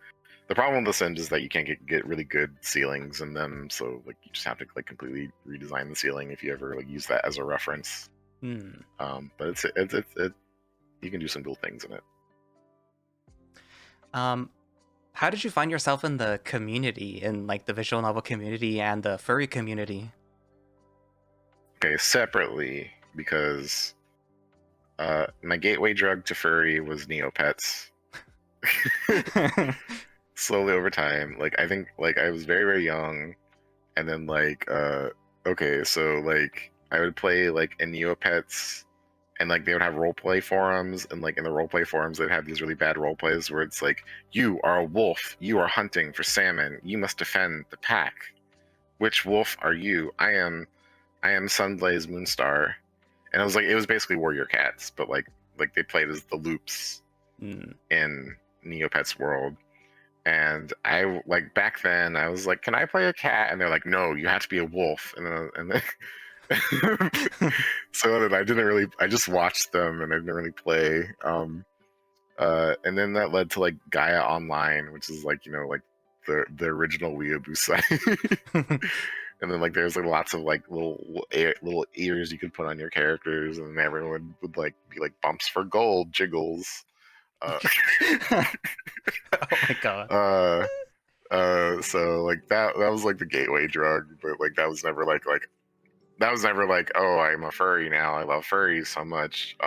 The problem with the Sims is that you can't get really good ceilings in them, so like you just have to like completely redesign the ceiling if you ever like use that as a reference. Hmm. But you can do some cool things in it. Um, how did you find yourself in the community, in like the visual novel community and the furry community? Okay, separately because my gateway drug to furry was Neopets. Slowly over time, like I think like I was very young, and then like okay, so like I would play like in Neopets, and like they would have role play forums, and like in the role play forums they'd have these really bad role plays where it's like, you are a wolf, you are hunting for salmon, you must defend the pack. Which wolf are you? I am Sunblaze Moonstar. And it was basically Warrior Cats, but like they played as the loops Mm. in Neopets world. And I like back then I was like, can I play a cat? And they're like, no, you have to be a wolf. And then so then I just watched them and I didn't really play. And then that led to like Gaia Online, which is like, like the original Weeaboo site. And then like there's like lots of like little ears you could put on your characters, and everyone would like be like bumps for gold, jiggles. Uh, Oh my god. uh, so like that was like the gateway drug, but like that was never like that was never like, oh, I'm a furry now. I love furries so much.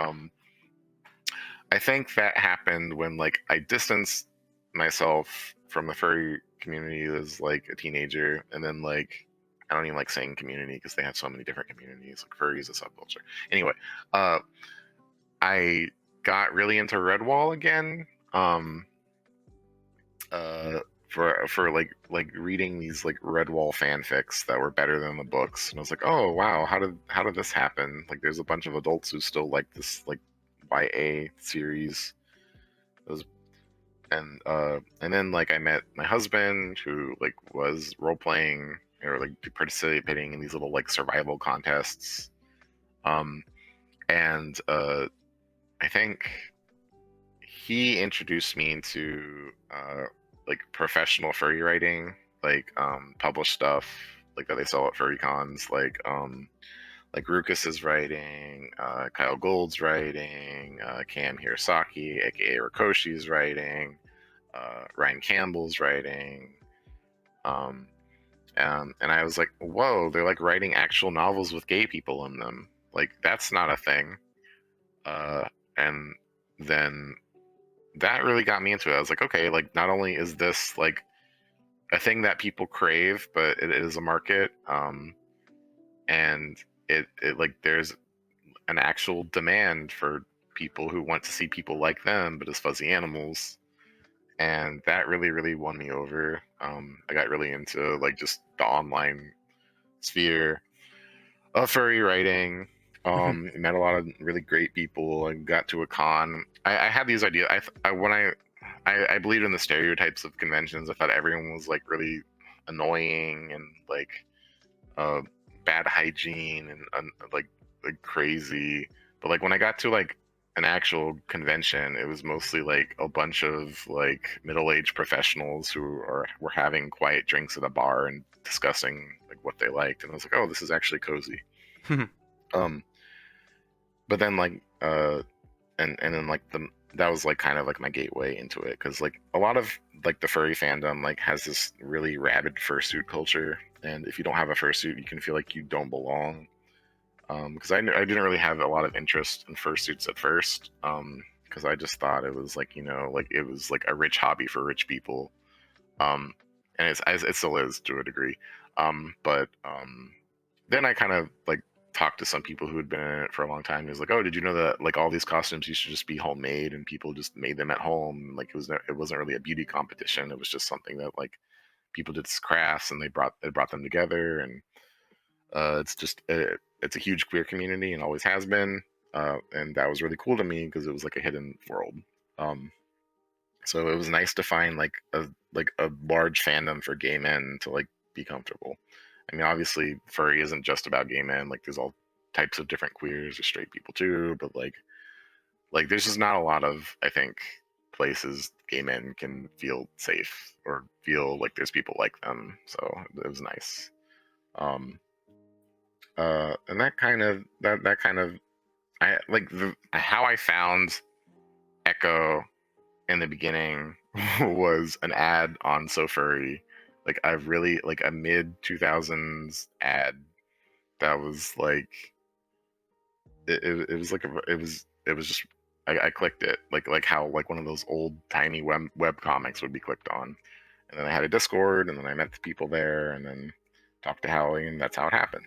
I think that happened when like I distanced myself from the furry community as like a teenager, and then like I don't even like saying community because they have so many different communities. Like furry is a subculture. Anyway, uh, I got really into Redwall again. Um, for like reading these like Redwall fanfics that were better than the books, and I was like, oh wow, how did this happen? Like, there's a bunch of adults who still like this like YA series. It was, and then like I met my husband who like was role playing or like participating in these little like survival contests. Um, and I think he introduced me into like professional furry writing, like published stuff like that they sell at furry cons, like Rukus is writing, Kyle Gould's writing, Cam Hirosaki, aka Rikoshi's writing, Ryan Campbell's writing, um, and I was like, whoa, they're like writing actual novels with gay people in them. Like that's not a thing. And then that really got me into it. I was like, okay, like not only is this like a thing that people crave, but it is a market, and it like there's an actual demand for people who want to see people like them, but as fuzzy animals, and that really won me over. I got really into like just the online sphere of furry writing. Met a lot of really great people and got to a con. I had these ideas. I believed in the stereotypes of conventions. I thought everyone was like really annoying and like uh, bad hygiene and like crazy. But like when I got to like an actual convention, it was mostly like a bunch of like middle-aged professionals who were having quiet drinks at a bar and discussing like what they liked, and I was like, oh, this is actually cozy. um but then like and then like that was like kind of like my gateway into it, because like a lot of like the furry fandom like has this really rabid fursuit culture, and if you don't have a fursuit you can feel like you don't belong. Because I didn't really have a lot of interest in fursuits at first, because I just thought it was like, you know, like it was like a rich hobby for rich people, um and it still is to a degree. But then I kind of like talked to some people who had been in it for a long time. He was like, "Oh, did you know that like all these costumes used to just be homemade and people just made them at home? Like it wasn't really a beauty competition. It was just something that like people did as crafts and they brought them together. And it's just it's a huge queer community and always has been. And that was really cool to me because it was like a hidden world. Um, so it was nice to find like a large fandom for gay men to like be comfortable. I mean, obviously, furry isn't just about gay men. Like, there's all types of different queers or straight people too. But like there's just not a lot of, I think, places gay men can feel safe or feel like there's people like them. So it was nice. Um, and that kind of I like how I found Echo in the beginning was an ad on So Furry. Like I really like a mid 2000s ad that was like it was like it was just I clicked it like how like one of those old tiny web comics would be clicked on, and then I had a Discord, and then I met the people there, and then talked to Howie, and that's how it happened.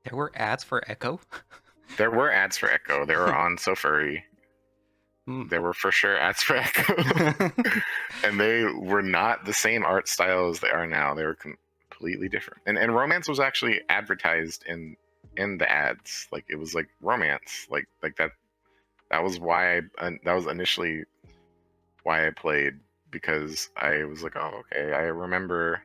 There were ads for Echo. There were ads for Echo. They were on So Furry. Hmm. There were for sure ads for Echo, and they were not the same art style as they are now. They were completely different. And romance was actually advertised in the ads. Like it was like romance, like that. That was why that was initially why I played, because I was like, oh, okay, I remember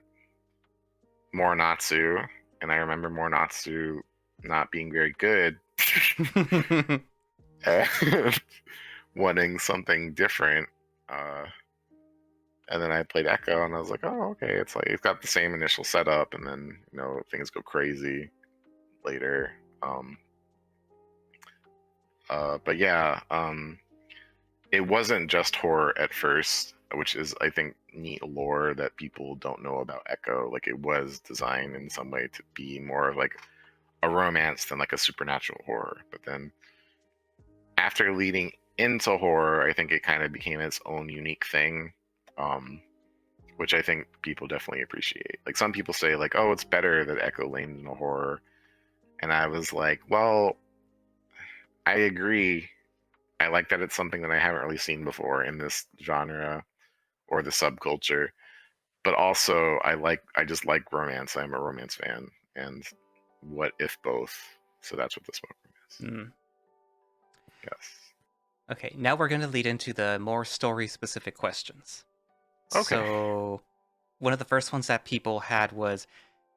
Morinatsu, and I remember Morinatsu not being very good, and wanting something different. Uh, and then I played Echo, and I was like, oh, okay, it's like it's got the same initial setup, and then you know things go crazy later. Um, but yeah, it wasn't just horror at first, which is I think neat lore that people don't know about Echo. Like it was designed in some way to be more of like a romance than like a supernatural horror. But then after leading into horror, I think it kind of became its own unique thing. Which I think people definitely appreciate. Like some people say, like, "Oh, it's better that Echo laned in a horror," and I was like, "Well, I agree. I like that it's something that I haven't really seen before in this genre or the subculture, but also I just like romance. I'm a romance fan, and what if both? So that's what this movie is. Hmm. Yes. Okay, now we're going to lead into the more story-specific questions. Okay. So, one of the first ones that people had was,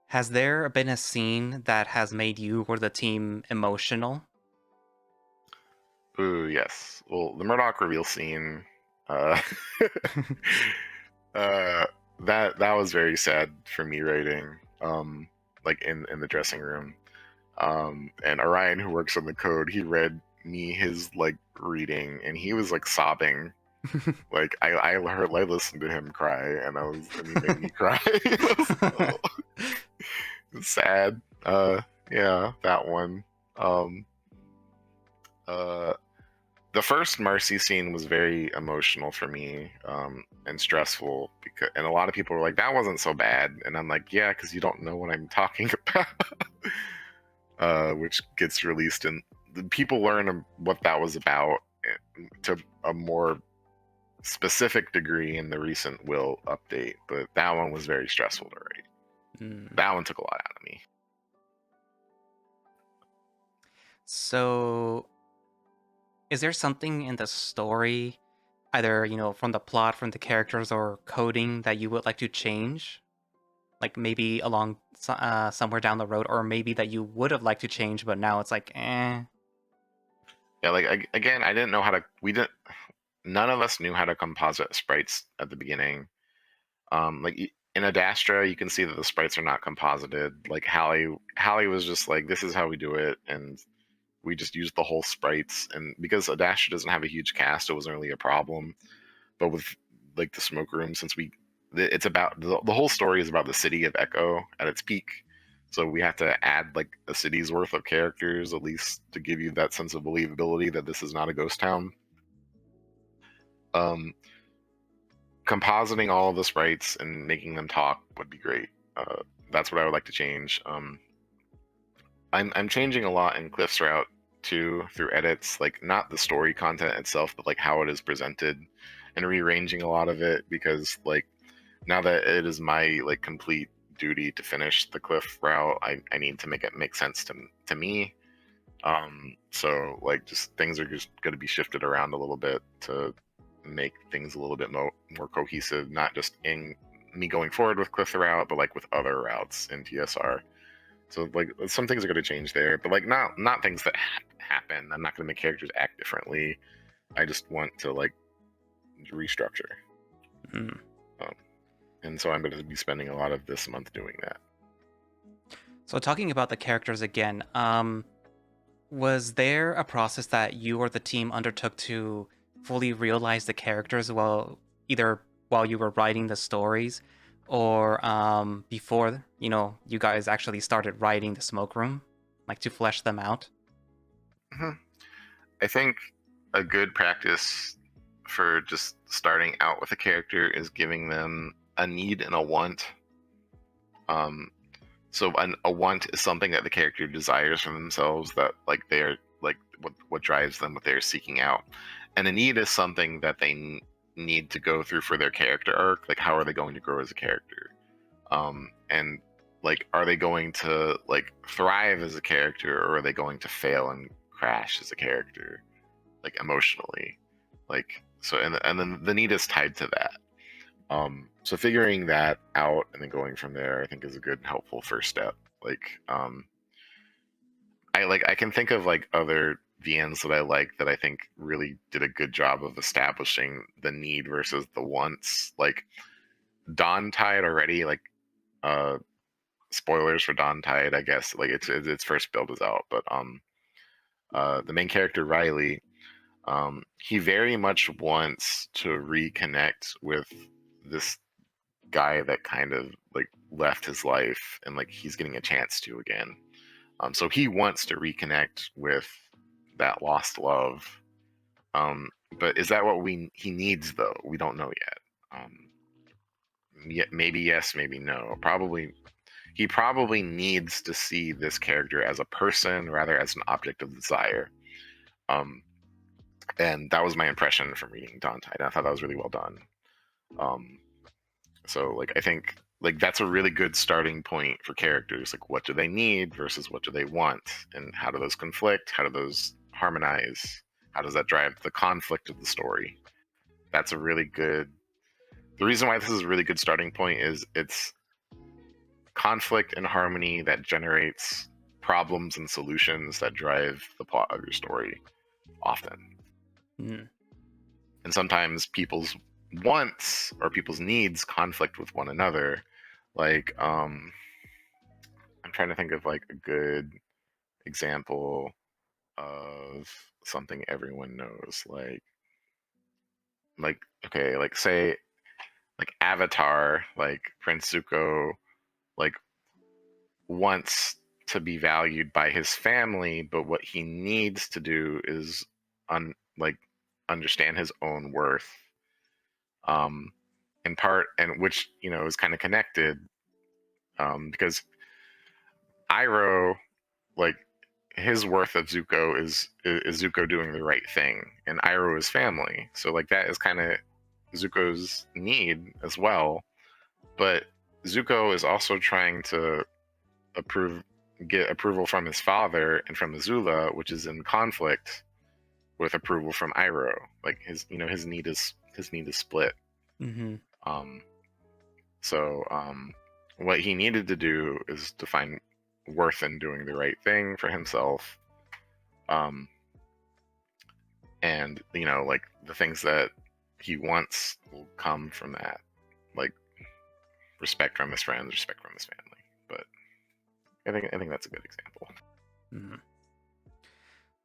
has there been a scene that has made you or the team emotional? Ooh, yes. Well, the Murdoch reveal scene. Uh, uh, that was very sad for me writing. Like in the dressing room. And Orion, who works on the code, he read me his like reading, and he was like sobbing. Like I listened to him cry, and he made me cry. I was like, oh, it's sad. Yeah, that one. Um, uh, the first Marcy scene was very emotional for me, and stressful, because and a lot of people were like, that wasn't so bad, and I'm like, yeah, because you don't know what I'm talking about. Which gets released, and people learn what that was about, to a more specific degree in the recent Will update, but that one was very stressful to write. Mm. That one took a lot out of me. So, is there something in the story, either, from the plot, from the characters, or coding that you would like to change? Like maybe along somewhere down the road, or maybe that you would have liked to change, but now it's like, eh. Yeah, like again, I didn't know how to. We didn't. None of us knew how to composite sprites at the beginning. Like in Adastra, you can see that the sprites are not composited. Like Hallie was just like, this is how we do it, and we just used the whole sprites. And because Adastra doesn't have a huge cast, it wasn't really a problem. But with like the smoke room, since it's about the whole story is about the city of Echo at its peak. So we have to add like a city's worth of characters, at least to give you that sense of believability that this is not a ghost town. Um, Compositing all of the sprites and making them talk would be great. That's what I would like to change. I'm changing a lot in Cliff's route too, through edits, like not the story content itself, but like how it is presented, and rearranging a lot of it, because like now that it is my like complete duty to finish the Cliff route, I need to make it make sense to me. So like just things are just going to be shifted around a little bit to make things a little bit more cohesive, not just in me going forward with Cliff route, but like with other routes in TSR. So like some things are going to change there, but like not things that happen. I'm not going to make characters act differently. I just want to like restructure. Mm. And so I'm going to be spending a lot of this month doing that. So talking about the characters again, was there a process that you or the team undertook to fully realize the characters, either while you were writing the stories, or before you guys actually started writing the smoke room, like to flesh them out? Mm-hmm. I think a good practice for just starting out with a character is giving them a need and a want. So a want is something that the character desires for themselves, that like they're like what drives them, what they're seeking out, and a need is something that they need to go through for their character arc. Like how are they going to grow as a character, and like are they going to like thrive as a character, or are they going to fail and crash as a character, like emotionally, like so. And then the need is tied to that. So figuring that out and then going from there, I think, is a good and helpful first step. Like, I can think of like other VNs that I like that I think really did a good job of establishing the need versus the wants. Like Dawn Tide already, like spoilers for Dawn Tide, I guess. Like its first build is out, but the main character Riley, he very much wants to reconnect with this guy that kind of like left his life, and like he's getting a chance to again. So he wants to reconnect with that lost love. Um, but is that what he needs though? We don't know yet. Maybe yes, maybe no. Probably he probably needs to see this character as a person rather as an object of desire. Um, and that was my impression from reading Dante. I thought that was really well done. Um, So like I think like that's a really good starting point for characters. Like what do they need versus what do they want, and how do those conflict? How do those harmonize? How does that drive the conflict of the story? That's a really good. The reason why this is a really good starting point is it's conflict and harmony that generates problems and solutions that drive the plot of your story often. Mm. And sometimes people's wants or people's needs conflict with one another. Like I'm trying to think of like a good example of something everyone knows. Like okay, like say like Avatar, like Prince Zuko, like wants to be valued by his family, but what he needs to do is like understand his own worth, um, in part, and which is kind of connected, because Iroh, like, his worth of Zuko is Zuko doing the right thing, and Iroh is family, so like that is kind of Zuko's need as well. But Zuko is also trying to approve get approval from his father and from Azula, which is in conflict with approval from Iroh. Like his need is split. Mm-hmm. Um, so what he needed to do is to find worth in doing the right thing for himself, um, and like the things that he wants will come from that, like respect from his friends, respect from his family. But I think that's a good example. Mm-hmm.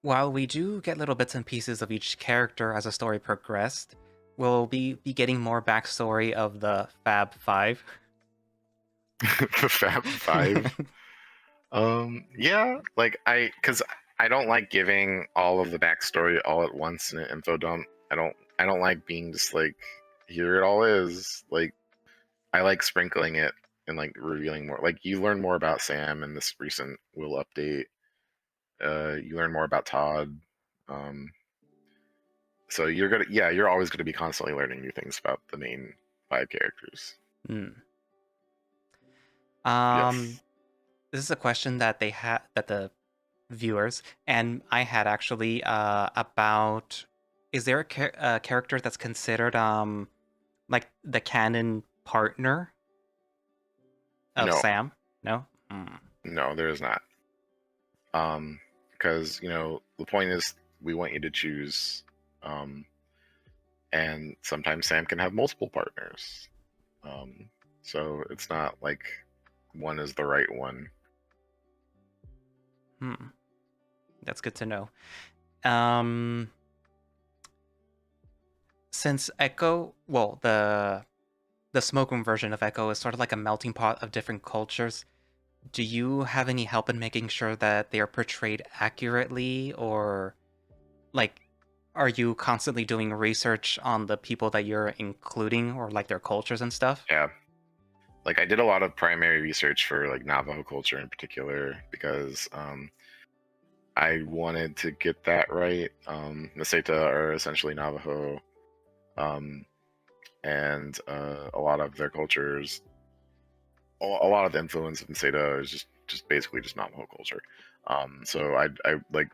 While we do get little bits and pieces of each character as the story progressed, we'll be getting more backstory of the Fab Five. The Fab Five. Yeah, like because I don't like giving all of the backstory all at once in an info dump. I don't like being just like, here it all is. Like, I like sprinkling it and like revealing more. Like, you learn more about Sam in this recent Will update. You learn more about Todd. Um, so you're always gonna be constantly learning new things about the main five characters. Hmm. Yes. This is a question that they had that the viewers and I had actually about, is there a character that's considered like the canon partner of No, Sam? No. Hmm. no, there is not. Because the point is we want you to choose, um, and sometimes Sam can have multiple partners. Um, so it's not like one is the right one. Hmm. That's good to know. Um, since Echo, well, the smoke room version of Echo is sort of like a melting pot of different cultures. Do you have any help in making sure that they are portrayed accurately, or like, are you constantly doing research on the people that you're including, or like their cultures and stuff? Yeah, like I did a lot of primary research for like Navajo culture in particular because I wanted to get that right. Naseta are essentially Navajo, um, and a lot of their cultures, a lot of the influence of Naseta is just basically just Navajo culture. So I like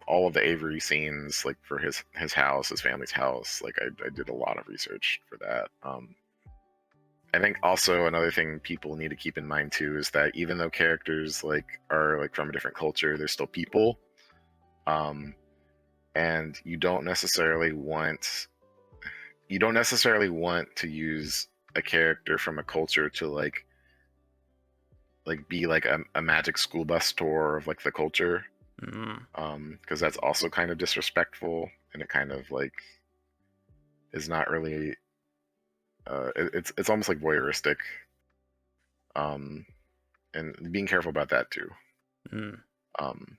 all of the Avery scenes, like for his house, his family's house. Like I did a lot of research for that. I think also another thing people need to keep in mind too is that even though characters like are like from a different culture, they're still people. Um, and you don't necessarily want to use a character from a culture to like be like a magic school bus tour of like the culture, Mm, because that's also kind of disrespectful, and it kind of like is not really it's almost like voyeuristic, um and being careful about that too, mm, um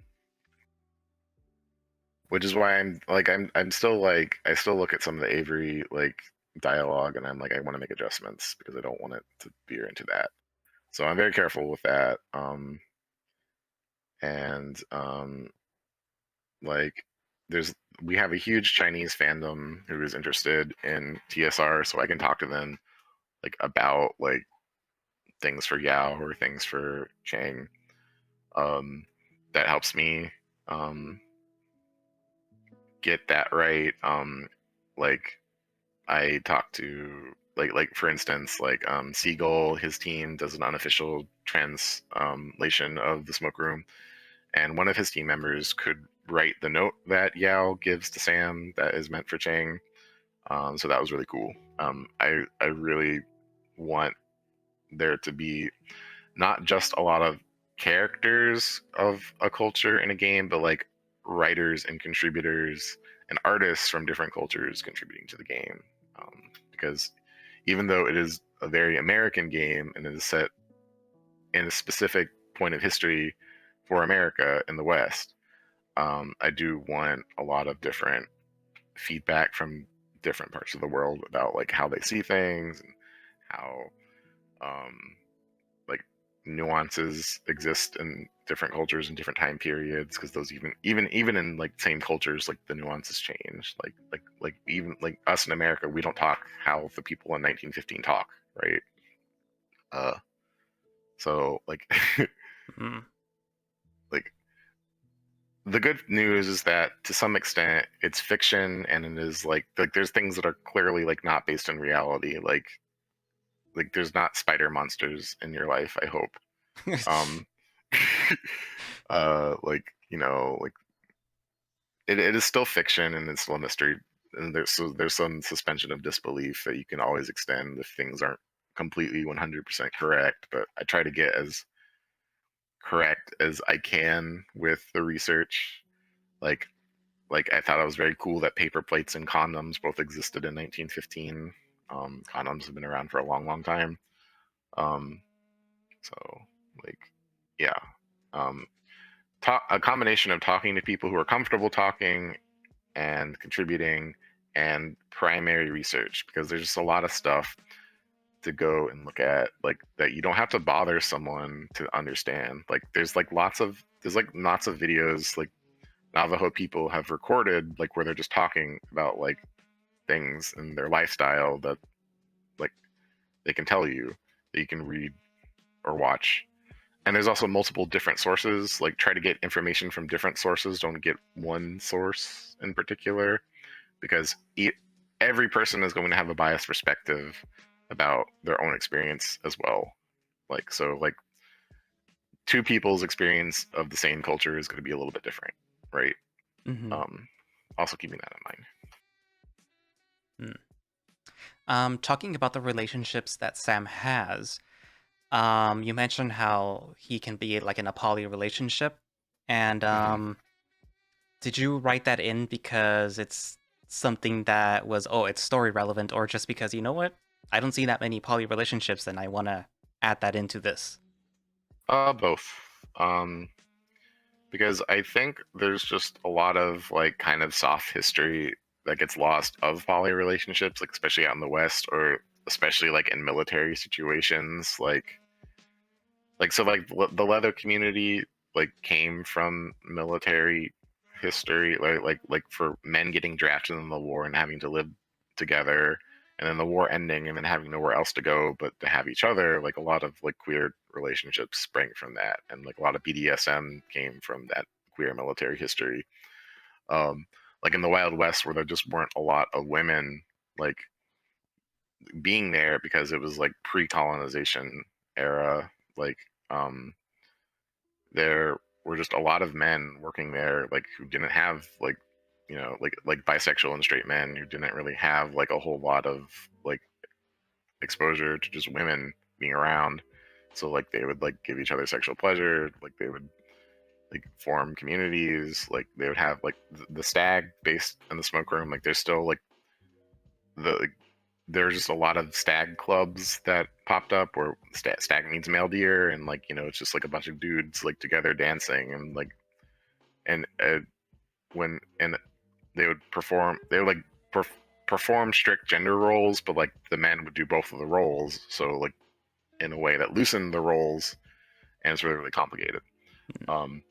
which is why I'm still like I still look at some of the Avery like dialogue, and I'm like I want to make adjustments because I don't want it to veer into that, so I'm very careful with that. And like there's we have a huge Chinese fandom who is interested in TSR, so I can talk to them like about like things for Yao or things for Chang. Um, that helps me um, get that right. Like I talk to like for instance like Seagull, his team does an unofficial translation of the smoke room, and one of his team members could write the note that Yao gives to Sam that is meant for Chang. So that was really cool. I really want there to be not just a lot of characters of a culture in a game, but like writers and contributors and artists from different cultures contributing to the game. Because even though it is a very American game and it is set in a specific point of history for America in the West, I do want a lot of different feedback from different parts of the world about like how they see things and how um, like nuances exist in different cultures and different time periods, because those even in like same cultures, like the nuances change. Like even like us in America, we don't talk how the people in 1915 talk, right? uh so like Mm. like the good news is that to some extent it's fiction, and it is like there's things that are clearly like not based in reality, like there's not spider monsters in your life, I hope. um like like it is still fiction and it's still a mystery, and there's some suspension of disbelief that you can always extend if things aren't completely 100% correct, but I try to get as correct as I can with the research. like I thought it was very cool that paper plates and condoms both existed in 1915. Condoms have been around for a long, long time. Um, so, like, yeah, um, a combination of talking to people who are comfortable talking and contributing, and primary research, because there's just a lot of stuff to go and look at, like that you don't have to bother someone to understand. Like, there's like lots of videos like Navajo people have recorded, like where they're just talking about like things in their lifestyle that like they can tell you, that you can read or watch. And there's also multiple different sources. Like, try to get information from different sources, don't get one source in particular, because every person is going to have a biased perspective about their own experience as well. Like, so like two people's experience of the same culture is going to be a little bit different, right? Hmm. um Also keeping that in mind. Mm. Talking about the relationships that Sam has, you mentioned how he can be like in a poly relationship, and Mhm. did you write that in because it's something that was, oh, it's story relevant, or just because, you know what, I don't see that many poly relationships and I want to add that into this? Both. Um, because I think there's just a lot of like kind of soft history that gets lost of poly relationships, like especially out in the West, or especially like in military situations. Like so like the leather community like came from military history, like for men getting drafted in the war and having to live together, and then the war ending and then having nowhere else to go but to have each other. Like a lot of like queer relationships sprang from that, and like a lot of BDSM came from that queer military history. um like in the Wild West, where there just weren't a lot of women like being there, because it was like pre-colonization era. like um there were just a lot of men working there, like who didn't have like like bisexual and straight men who didn't really have like a whole lot of like exposure to just women being around. So like they would like give each other sexual pleasure, like they would like form communities, like they would have like the stag based in the smoke room. Like there's still like the there's just a lot of stag clubs that popped up where stag means male deer, and like it's just like a bunch of dudes like together dancing, and like and when and they would like perform strict gender roles, but like the men would do both of the roles, so like in a way that loosened the roles, and it's really, really complicated. um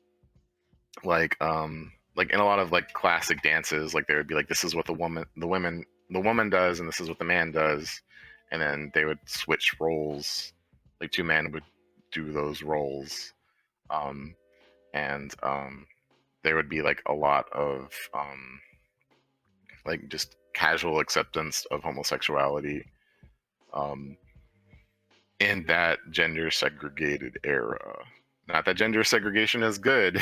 like in a lot of like classic dances, like there would be like, this is what the woman does, and this is what the man does, and then they would switch roles. Like two men would do those roles. Um and there would be like a lot of like just casual acceptance of homosexuality um in that gender segregated era. Not that gender segregation is good,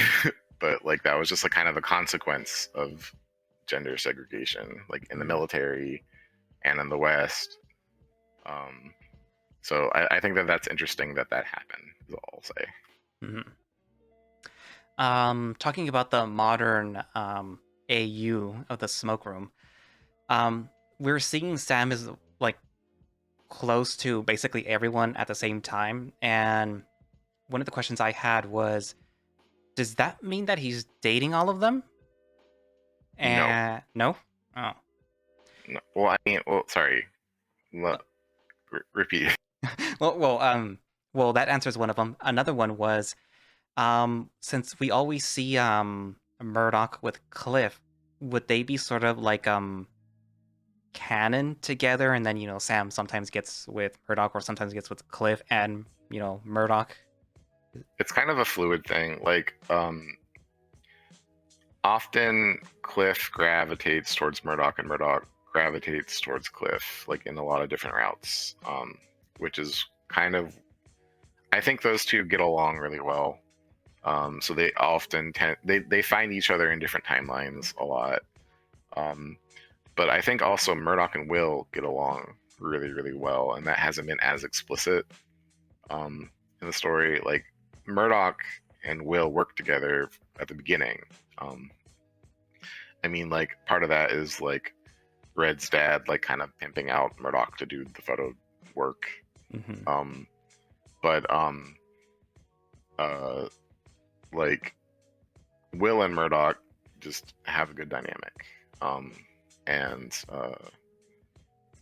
but like that was just like kind of a consequence of gender segregation, like in the Mm. military and in the West. Um, so I think that that's interesting that that happened. Is all I'll say. Mhm. Talking about the modern AU of the smoke room, um, we're seeing Sam is like close to basically everyone at the same time. And one of the questions I had was, does that mean that he's dating all of them? No, And no? Oh. No, well, I mean, well, sorry. Uh, Repeat. well, that answers one of them. Another one was, since we always see Murdoch with Cliff, would they be sort of like canon together, and then Sam sometimes gets with Murdoch or sometimes gets with Cliff and Murdoch? It's kind of a fluid thing. Like, often Cliff gravitates towards Murdoch, and Murdoch gravitates towards Cliff, like in a lot of different routes. Which is kind of, I think those two get along really well. So they often they find each other in different timelines a lot. Um, but I think also Murdoch and Will get along really, really well, and that hasn't been as explicit in the story. Like Murdoch and Will work together at the beginning. Um, I mean, like part of that is like Red's dad, like kind of pimping out Murdoch to do the photo work. Mm-hmm. Um, but uh, like Will and Murdoch just have a good dynamic. And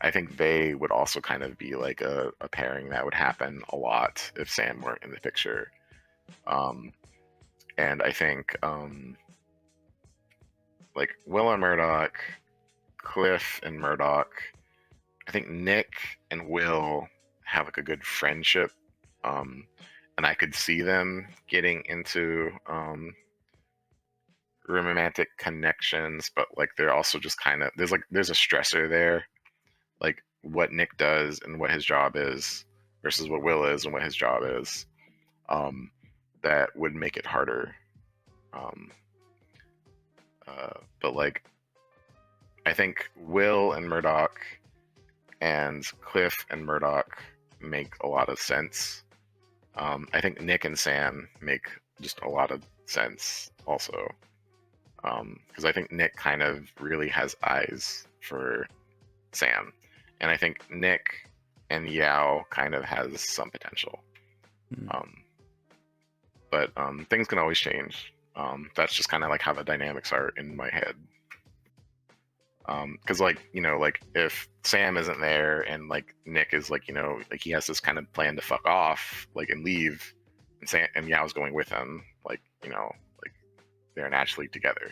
I think they would also kind of be like a pairing that would happen a lot if Sam weren't in the picture. Um, and I think like Will and Murdoch, Cliff and Murdoch, I think Nick and Will have like a good friendship. Um, and I could see them getting into romantic connections, but like they're also just kind of there's a stressor there, like what Nick does and what his job is versus what Will is and what his job is. Um, that would make it harder. Um, but like I think Will and Murdoch and Cliff and Murdoch make a lot of sense. I think Nick and Sam make just a lot of sense also. Because I think Nick kind of really has eyes for Sam, and I think Nick and Yao kind of has some potential. Mm. Um, but things can always change. That's just kind of like how the dynamics are in my head. Because like like if Sam isn't there and like Nick is like like he has this kind of plan to fuck off like and leave, and Sam and Yao's going with him, like like they're naturally together.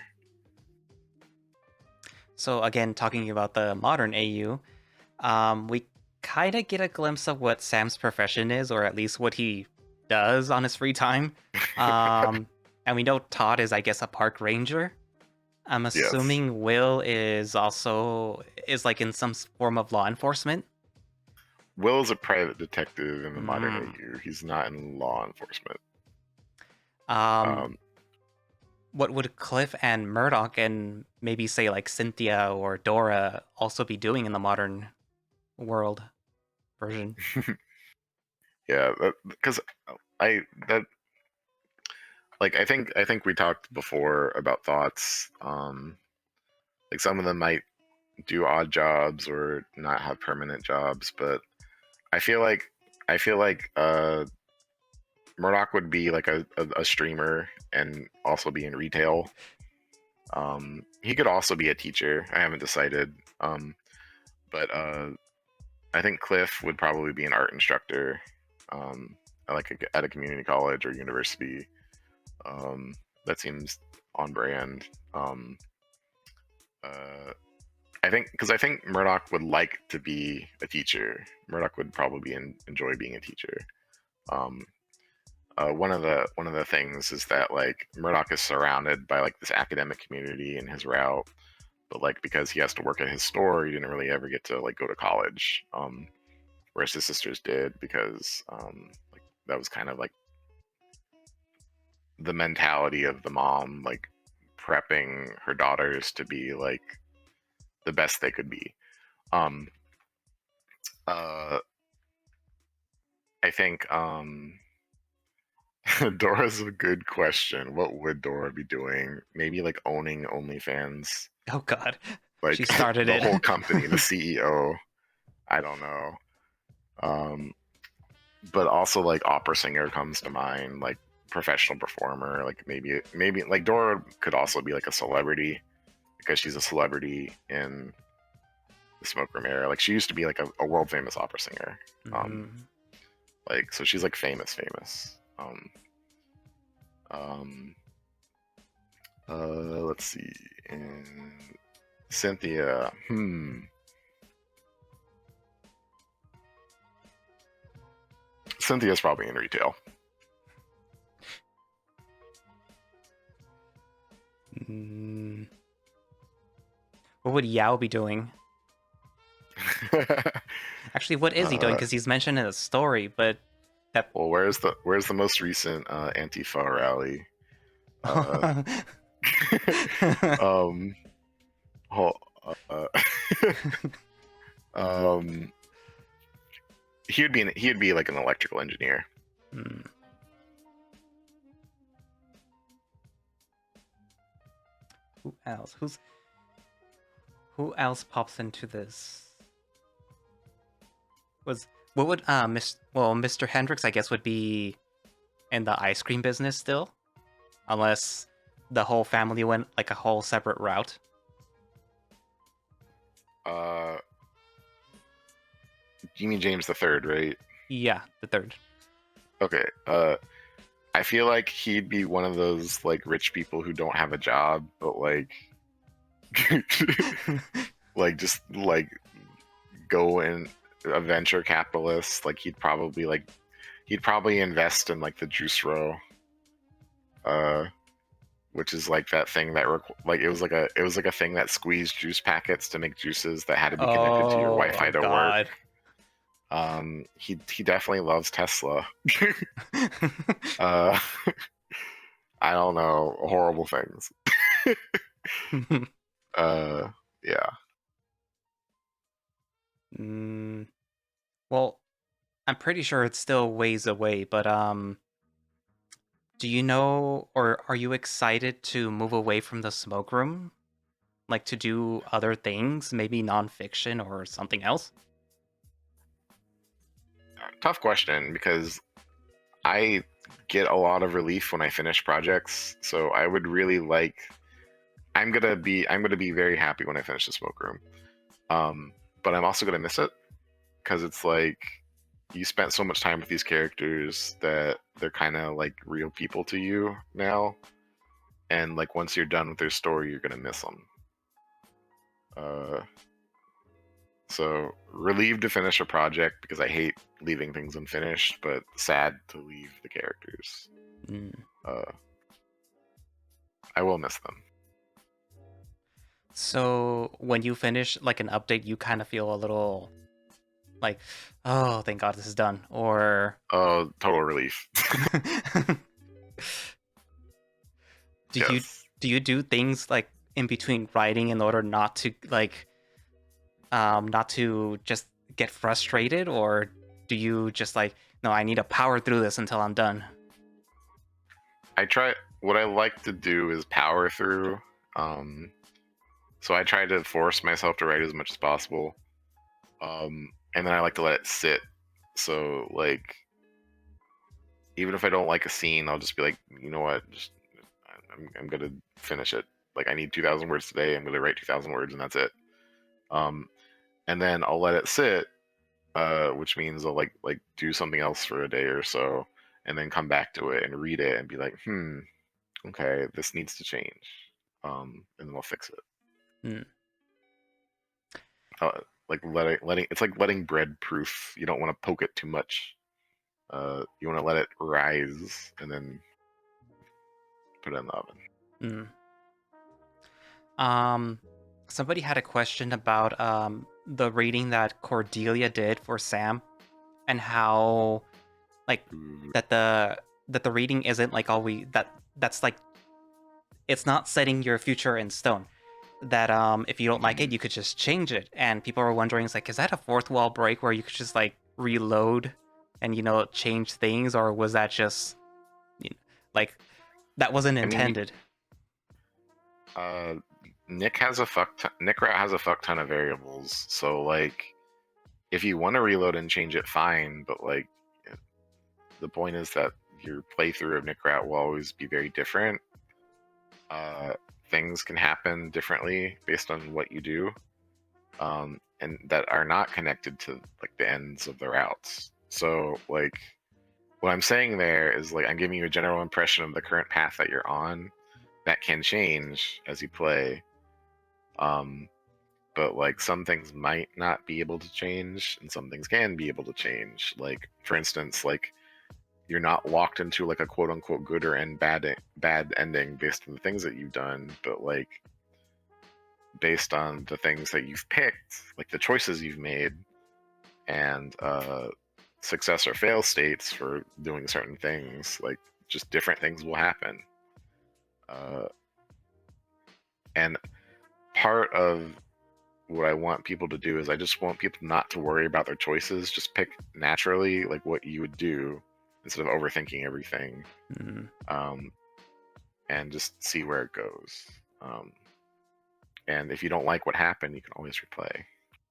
So again, talking about the modern AU, we kind of get a glimpse of what Sam's profession is, or at least what he does on his free time. Um, and we know Todd is, I guess, a park ranger. I'm Yes. assuming Will is like in some form of law enforcement. Will is a private detective in the modern Mm. AU. He's not in law enforcement. Um, Um, what would Cliff and Murdoch and maybe say like Cynthia or Dora also be doing in the modern world version? yeah, because I that like I think we talked before about thoughts. Like some of them might do odd jobs or not have permanent jobs, but I feel like I feel like Murdoch would be like a streamer and also be in retail. He could also be a teacher. I haven't decided. But I think Cliff would probably be an art instructor, um, at a community college or university. Um, that seems on brand. Um, uh, I think Murdoch would like to be a teacher. Murdoch would probably enjoy being a teacher. Um, one of the things is that like Murdoch is surrounded by like this academic community in his route, but like because he has to work at his store, he didn't really ever get to like go to college. Whereas his sisters did because like that was kind of like the mentality of the mom, like prepping her daughters to be like the best they could be. Um, uh, I think Dora's a good question. What would Dora be doing? Maybe like owning OnlyFans, Oh God, she like started the it. whole company, the CEO. I don't know. Um, but also like opera singer comes to mind, like professional performer. Like maybe like Dora could also be like a celebrity. because she's a celebrity in the smoke room era. Like she used to be like a world famous opera singer. Like so she's like famous. Um, let's see. And Cynthia. Cynthia's probably in retail. What would Yao be doing? Actually, what is he doing? Because he's mentioned in the story, but that. Well, where's the most recent Antifa rally? He'd be like an electrical engineer. Who else? Who else pops into this? What would Mr. Hendricks, I guess, would be in the ice cream business still, unless the whole family went like a whole separate route. You mean James the Third, right? Yeah, the third. Okay. I feel like he'd be one of those like rich people who don't have a job, but like, like just like go in a venture capitalist. Like he'd probably invest in like the juice row, which is like that thing that like it was like a thing that squeezed juice packets to make juices that had to be connected to your Wi-Fi to work. He definitely loves Tesla. I don't know, horrible things. Yeah. Well, I'm pretty sure it's still ways away, but do you know, or are you excited to move away from the smoke room? Like to do other things, maybe nonfiction or something else? Tough question, because I get a lot of relief when I finish projects, so I would really like. I'm gonna be very happy when I finish the smoke room, but I'm also gonna miss it because it's like you spent so much time with these characters that they're kind of like real people to you now, and like once you're done with their story, you're gonna miss them. So relieved to finish a project because I hate leaving things unfinished, but sad to leave the characters. I will miss them. So when you finish like an update, you kind of feel a little like, oh, thank God this is done, or total relief. Do you do things like in between writing in order not to like not to just get frustrated, or do you just like, no, I need to power through this until I'm done? What I like to do is power through. So I try to force myself to write as much as possible. And then I like to let it sit. So like, even if I don't like a scene, I'll just be like, you know what, I'm gonna finish it. Like I need 2,000 words today. I'm gonna write 2,000 words, and that's it. And then I'll let it sit, which means I'll like do something else for a day or so, and then come back to it and read it and be like, okay, this needs to change, and then I'll fix it. Like letting it's like letting bread proof. You don't want to poke it too much. You want to let it rise and then put it in the oven. Somebody had a question about the reading that Cordelia did for Sam, and how like that the reading isn't like that's like, it's not setting your future in stone. That if you don't like it, you could just change it. And people are wondering, it's like, is that a fourth wall break where you could just like reload and change things, or was that just like that wasn't intended? Nick Rat has a fuck ton of variables. So like, if you want to reload and change it, fine. But like, the point is that your playthrough of Nick Rat will always be very different. things can happen differently based on what you do, and that are not connected to like the ends of the routes. So like what I'm saying there is like I'm giving you a general impression of the current path that you're on that can change as you play. Um, but like some things might not be able to change and some things can be able to change. Like for instance, like you're not locked into like a quote unquote good or bad ending based on the things that you've done, but like based on the things that you've picked, like the choices you've made, and success or fail states for doing certain things. Like just different things will happen. Uh, and part of what I want people to do is I just want people not to worry about their choices. Just pick naturally like what you would do instead of overthinking everything, Mm. um, and just see where it goes. Um, and if you don't like what happened, you can always replay.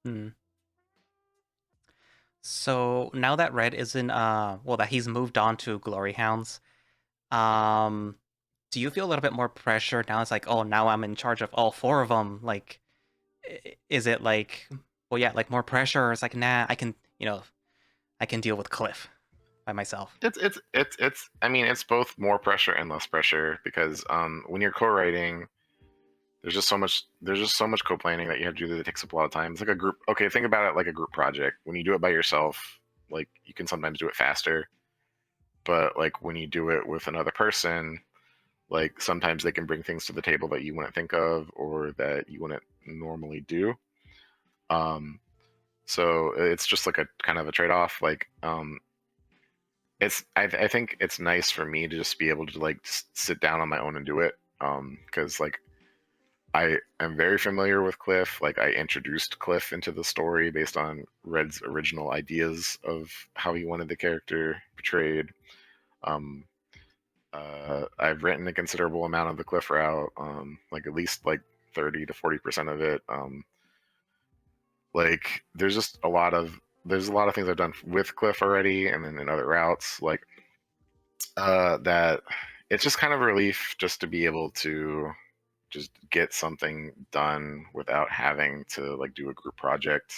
Mm. So now that Red is in, well, that he's moved on to Glory Hounds, um, do you feel a little bit more pressure now? It's like, oh, now I'm in charge of all four of them. Like, is it like, well, yeah, like more pressure? Or it's like, nah, I can, I can deal with Cliff by myself. It's I mean it's both more pressure and less pressure because when you're co-writing, there's just so much co-planning that you have to do that takes up a lot of time. It's like a group. Okay, think about it like a group project. When you do it by yourself, like you can sometimes do it faster, but like when you do it with another person, like sometimes they can bring things to the table that you wouldn't think of or that you wouldn't normally do. Um, so it's just like a kind of a trade-off. Like I think it's nice for me to just be able to like just sit down on my own and do it. Because like I am very familiar with Cliff. Like I introduced Cliff into the story based on Red's original ideas of how he wanted the character portrayed. Um, I've written a considerable amount of the Cliff route, like at least like 30 to 40% of it. Like there's a lot of things I've done with Cliff already, and then in other routes, like that it's just kind of a relief just to be able to just get something done without having to like do a group project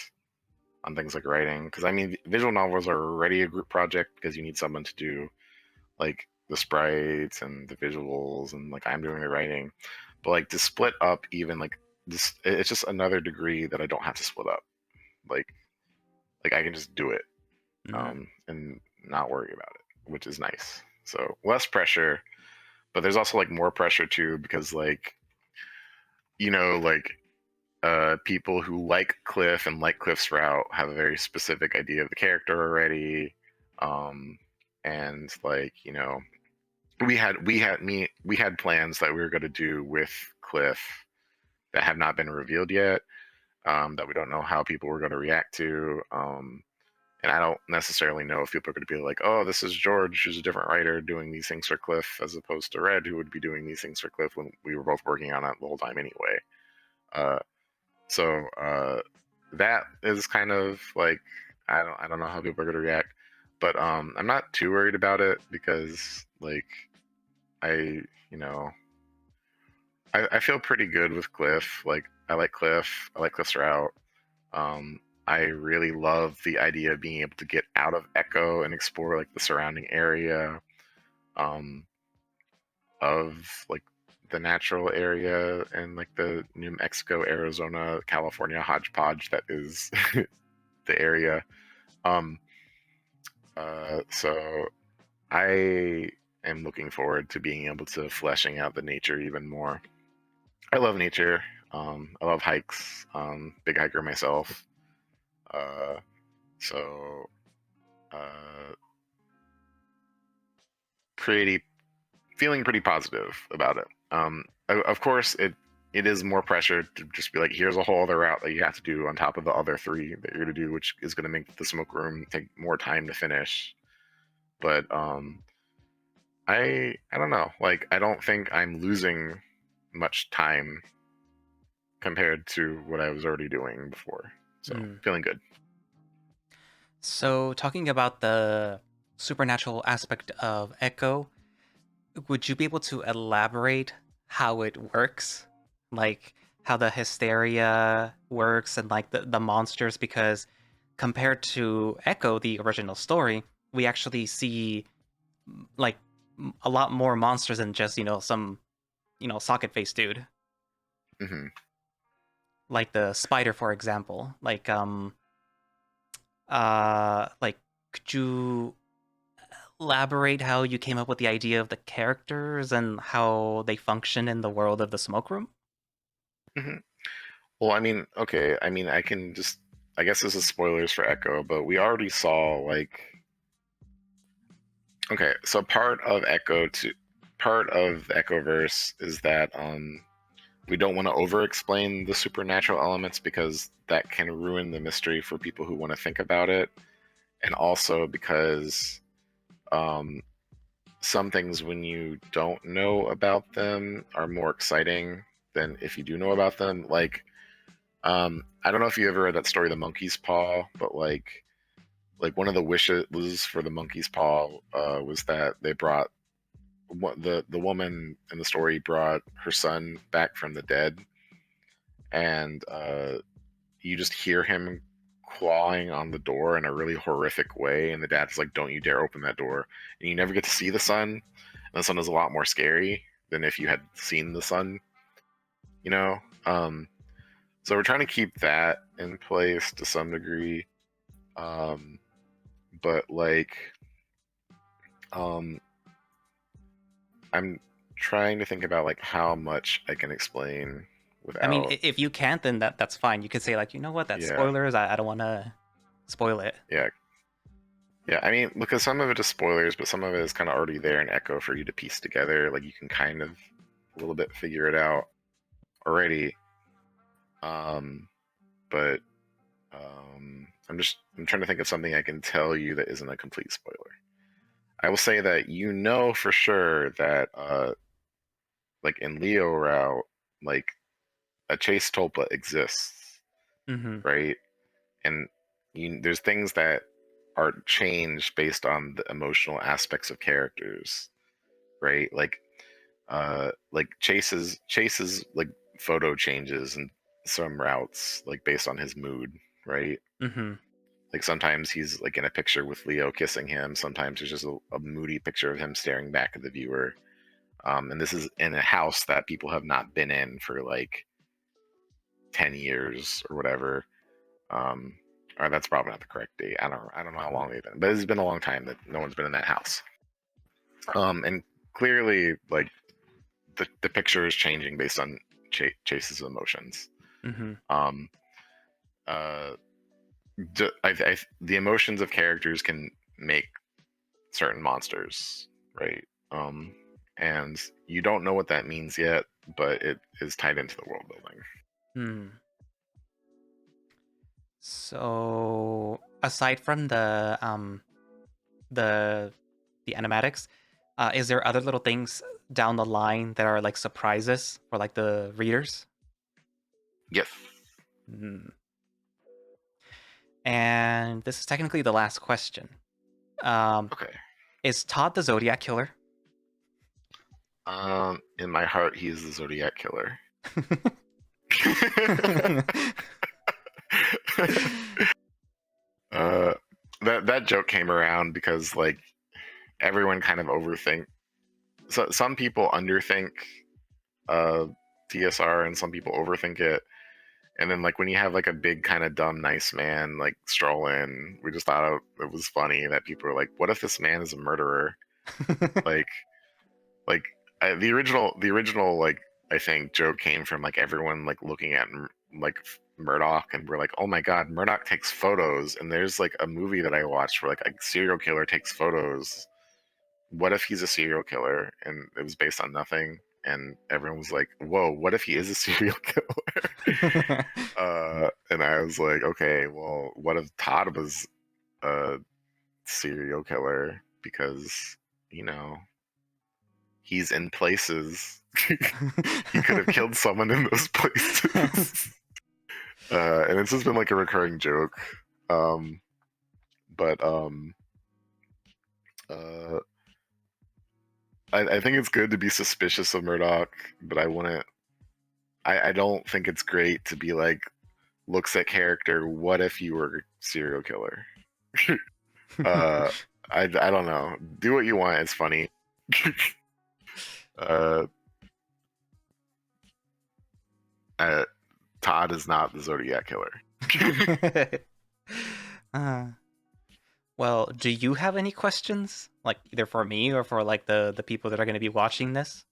on things like writing. Because I mean, visual novels are already a group project because you need someone to do like the sprites and the visuals, and like I'm doing the writing. But like to split up, even like this, it's just another degree that I don't have to split up. Like like I can just do it, Mm. and not worry about it, which is nice. So less pressure, but there's also like more pressure too because like like people who like Cliff and like Cliff's route have a very specific idea of the character already, and like we had plans that we were going to do with Cliff that have not been revealed yet, that we don't know how people were going to react to. And I don't necessarily know if people are going to be like, oh, this is George, who's a different writer, doing these things for Cliff, as opposed to Red, who would be doing these things for Cliff when we were both working on it the whole time anyway. Uh, so that is kind of like I don't know how people are going to react, but I'm not too worried about it because like I you know I feel pretty good with Cliff. Like I like Cliff. I like Cliff's route. Um, I really love the idea of being able to get out of Echo and explore like the surrounding area, um, of like the natural area and like the New Mexico, Arizona, California hodgepodge that is the area. Um, so I am looking forward to being able to fleshing out the nature even more. I love nature. I love hikes. Big hiker myself. Uh, so uh, pretty feeling pretty positive about it. Of course, it is more pressure to just be like, here's a whole other route that you have to do on top of the other three that you're going to do, which is going to make the smoke room take more time to finish. But I don't know. Like, I don't think I'm losing much time compared to what I was already doing before. So Mm. feeling good. So talking about the supernatural aspect of Echo, would you be able to elaborate how it works? like how the hysteria works and like the monsters, because compared to Echo, the original story, we actually see like a lot more monsters than just, some, socket face dude. Hmm. Like the spider, for example. Like could you elaborate how you came up with the idea of the characters and how they function in the world of the smoke room? Hmm. Well, I mean, okay, I mean, I can just, I guess this is spoilers for Echo, but we already saw like, okay, so part of the Echoverse is that we don't want to over explain the supernatural elements because that can ruin the mystery for people who want to think about it, and also because um some things when you don't know about them are more exciting than if you do know about them. Like, I don't know if you ever read that story, The Monkey's Paw, but like one of the wishes for the monkey's paw was that they brought the woman in the story brought her son back from the dead, and you just hear him clawing on the door in a really horrific way, and the dad's like, "Don't you dare open that door!" And you never get to see the son, and the son is a lot more scary than if you had seen the son, you know. So we're trying to keep that in place to some degree, um, but like um, I'm trying to think about like how much I can explain I mean, without. if you can't, then that's fine. You could say like, you know what, that's Yeah, spoilers. I don't want to spoil it. yeah, yeah. I mean, because some of it is spoilers, but some of it is kind of already there in Echo for you to piece together. Like you can kind of a little bit figure it out already. Um, but I'm trying to think of something I can tell you that isn't a complete spoiler. I will say that you know for sure that like in Leo route, like a chase tulpa exists, Hmm. right? And there's things that are changed based on the emotional aspects of characters, right? Like Chase's like photo changes and some routes like based on his mood, right? Hmm. Like sometimes he's like in a picture with Leo kissing him, sometimes there's just a moody picture of him staring back at the viewer. And this is in a house that people have not been in for like 10 years or whatever. Um, or that's probably not the correct date. I don't know how long they've been, but it's been a long time that no one's been in that house. And clearly, like the picture is changing based on Chase's emotions. Hmm. Um, uh, the emotions of characters can make certain monsters, right? And you don't know what that means yet, but it is tied into the world building. Hmm. So aside from the the animatics, is there other little things down the line that are like surprises for like the readers? Yes. Hmm. And this is technically the last question. Um, Okay. is Todd the Zodiac killer? In my heart, he is the Zodiac killer. uh, that joke came around because like everyone kind of overthink. So some people underthink uh, TSR, and some people overthink it. And then like when you have like a big kind of dumb nice man like stroll in, we just thought it was funny that people are like, "What if this man is a murderer?" Like like the original like I think joke came from like everyone like looking at like Murdoch, and we're like, oh my god, Murdoch takes photos, and there's like a movie that I watched where like a serial killer takes photos. What if he's a serial killer? And it was based on nothing, and everyone was like, whoa, what if he is a serial killer? And I was like, okay, well, what if Todd was a serial killer? Because you know he's in places. He could have killed someone in those places. And it's just been like a recurring joke. Um, but uh, I think it's good to be suspicious of Murdoch, but I wouldn't. I don't think it's great to be like looks at character. What if you were a serial killer? uh, I don't know. Do what you want. It's funny. uh, uh, Todd is not the Zodiac killer. uh, well, do you have any questions, like either for me or for like the people that are going to be watching this?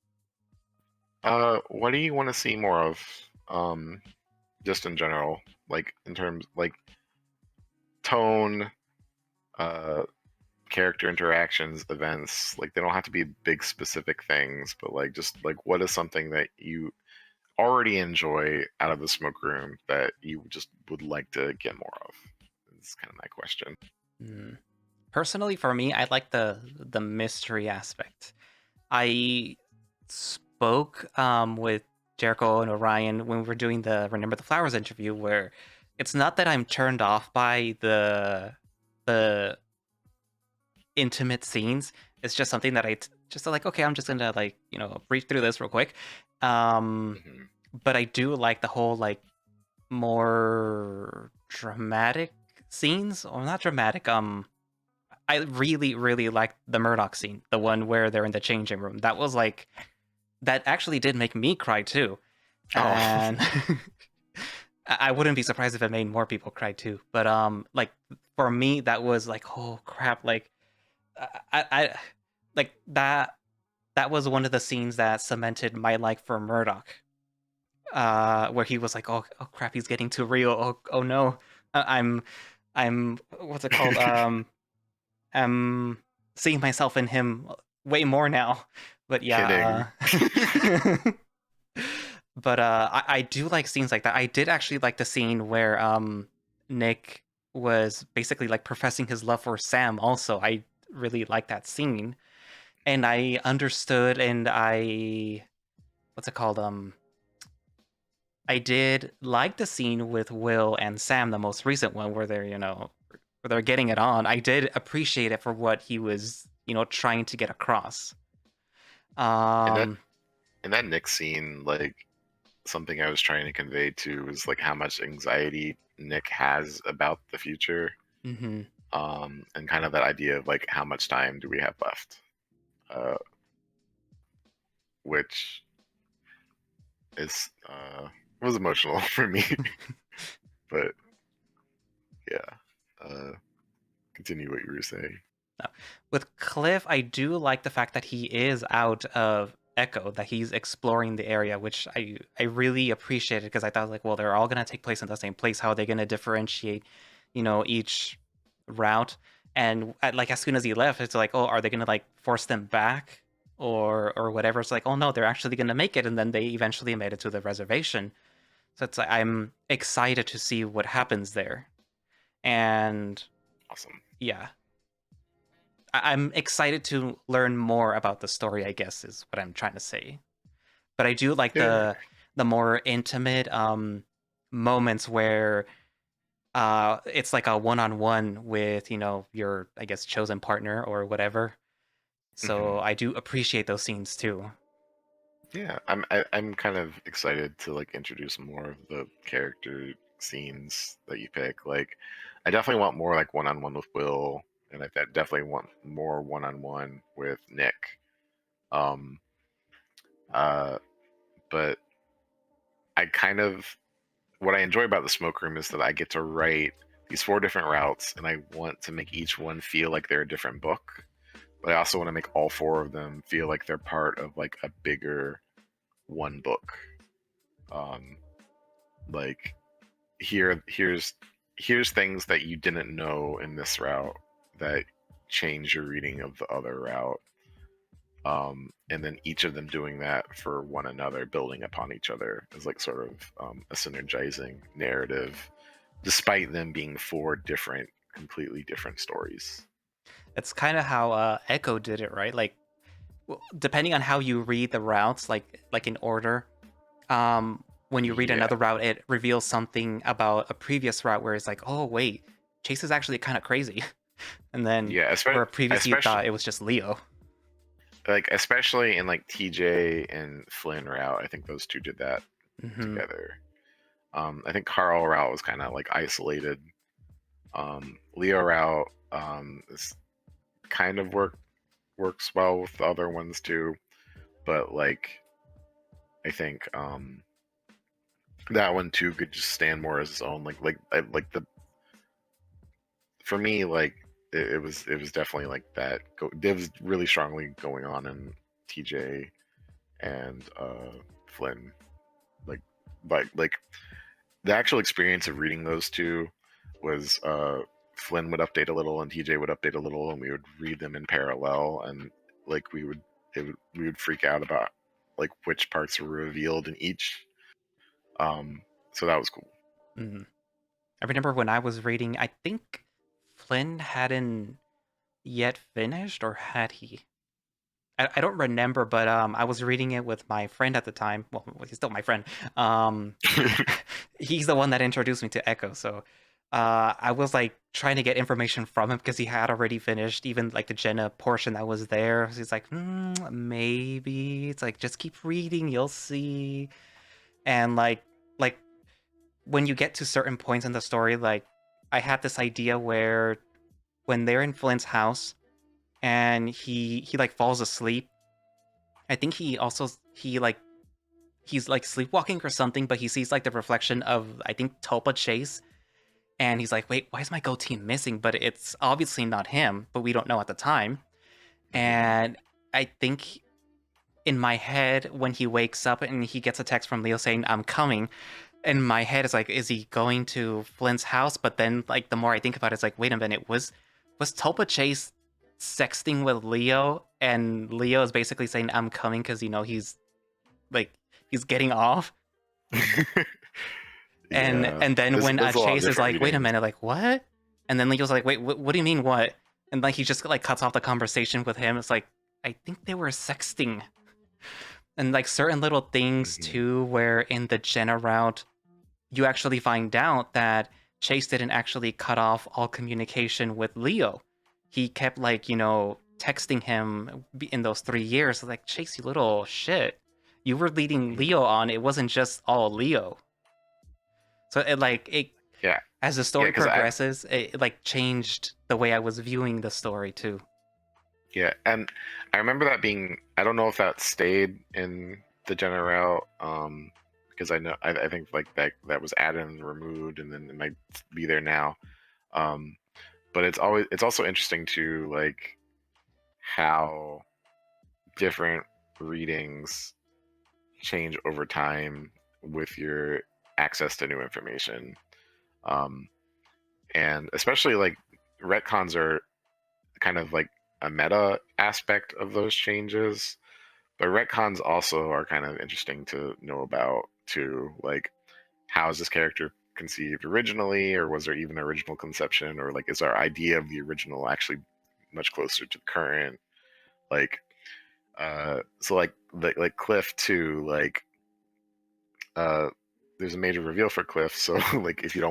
What do you want to see more of? Just in general, like in terms like tone, uh, character interactions, events. Like they don't have to be big specific things, but like just like what is something that you already enjoy out of the smoke room that you just would like to get more of? Is kind of my question. Hmm. Personally, for me, I like the mystery aspect. I spoke with Jericho and Orion when we were doing the Remember the Flowers interview, where it's not that I'm turned off by the intimate scenes. It's just something that just like, okay, I'm just gonna like read through this real quick. Um, Hmm. but I do like the whole like more dramatic scenes, or not dramatic. I really really like the Murdoch scene, the one where they're in the changing room. That was like that actually did make me cry too, Oh, and I wouldn't be surprised if it made more people cry too. But like for me, that was like, oh crap, like I like that. That was one of the scenes that cemented my like for Murdoch. Where he was like, oh crap, he's getting too real. Oh no, I'm what's it called? I'm seeing myself in him way more now. But kidding. yeah, but I do like scenes like that. I did actually like the scene where Nick was basically like professing his love for Sam. Also, I really like that scene, and I understood, and I what's it called? I did like the scene with Will and Sam, the most recent one, where they're where they're getting it on. I did appreciate it for what he was trying to get across. And that Um, and that Nick scene, like something I was trying to convey to was like how much anxiety Nick has about the future, mhm. and kind of that idea of like how much time do we have left, uh, which is was emotional for me. But yeah, uh, continue what you were saying. No. With Cliff, I do like the fact that he is out of Echo, that he's exploring the area, which I really appreciated because I thought like, well, they're all gonna take place in the same place. How are they gonna differentiate, each route? And like as soon as he left, it's like, oh, are they gonna like force them back or whatever? It's like, oh no, they're actually gonna make it, and then they eventually made it to the reservation. So it's like I'm excited to see what happens there, and Awesome. yeah, I'm excited to learn more about the story, I guess is what I'm trying to say. But I do like Yeah. the more intimate moments where it's like a one-on-one with, your I guess chosen partner or whatever. Hmm. So I do appreciate those scenes too. Yeah, I'm kind of excited to like introduce more of the character scenes that you pick. Like, I definitely want more like one-on-one with Will, and definitely want more one-on-one with Nick. Um, uh, but I kind of what I enjoy about the smoke room is that I get to write these four different routes, and I want to make each one feel like they're a different book. But I also want to make all four of them feel like they're part of like a bigger one book. Um, like here's things that you didn't know in this route that change your reading of the other route. And then each of them doing that for one another, building upon each other is like sort of a synergizing narrative, despite them being four different, completely different stories. It's kind of how Echo did it, right? Like depending on how you read the routes, like in order, when you read Yeah, another route, it reveals something about a previous route where it's like, oh wait, Chase is actually kind of crazy, and then yeah, where previously you especially thought it was just Leo. especially in like TJ and Flynn route. I think those two did that Mm-hmm. together. I think Carl Rao was kind of like isolated. Leo Rao is kind of works well with the other ones too, but like I think that one too could just stand more as its own. Like the for me like it was definitely like that. It was really strongly going on in TJ and Flynn. Like like the actual experience of reading those two was Flynn would update a little and TJ would update a little, and we would read them in parallel, and like we would freak out about like which parts were revealed in each. So that was cool. Mm-hmm. I remember when I was reading, I think Flynn hadn't yet finished, or had he? I don't remember, but I was reading it with my friend at the time. Well, he's still my friend. Um, he's the one that introduced me to Echo, so I was like trying to get information from him because he had already finished even like the Jenna portion that was there. So he's like, maybe it's like just keep reading, you'll see. And like when you get to certain points in the story, like I had this idea where when they're in Flynn's house and he like falls asleep. I think he's like sleepwalking or something, but he sees like the reflection of I think Tulpa Chase, and he's like, "Wait, why is my goatee missing?" But it's obviously not him, but we don't know at the time. Mhm. And I think in my head when he wakes up and he gets a text from Leo saying, "I'm coming," in my head it's like, is he going to Flynn's house? But then like the more I think about it, it's like, wait a minute, was Tulpa Chase sexting with Leo, and Leo is basically saying, "I'm coming," because like he's getting off. and Yeah, and then when there's a lot of Chase is different like, wait a readings. minute, like what? And then Leo's like, wait, what do you mean what? And like he just like cuts off the conversation with him. It's like, I think they were sexting. And like certain little things Mhm. too, where in the Jenna route, you actually find out that Chase didn't actually cut off all communication with Leo. He kept like, texting him in those 3 years. Like, Chase, you little shit. You were leading Mhm. Leo on. It wasn't just all Leo. So it Yeah, as the yeah, story because I progresses, it like changed the way I was viewing the story too. yeah, and I remember that being. I don't know if that stayed in the general, because I think like that was added and removed, and then it might be there now. Um, but it's also interesting to like how different readings change over time with your access to new information. Um, and especially like retcons are kind of like a meta aspect of those changes, but retcons also are kind of interesting to know about too. Like, how is this character conceived originally, or was there even an original conception, or like is our idea of the original actually much closer to the current? Like, so like Cliff too. Like, uh, there's a major reveal for Cliff. So like, if you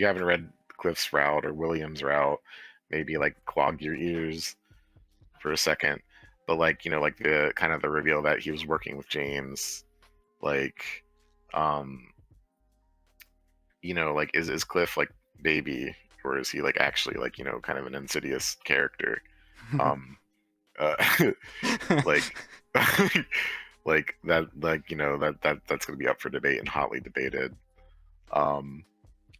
haven't read Cliff's route or William's route, maybe like clog your ears for a second. But like, like the kind of the reveal that he was working with James, like, um, like is Cliff like baby, or is he like actually like kind of an insidious character? Um, uh, like, like that, like that's gonna be up for debate and hotly debated. Um,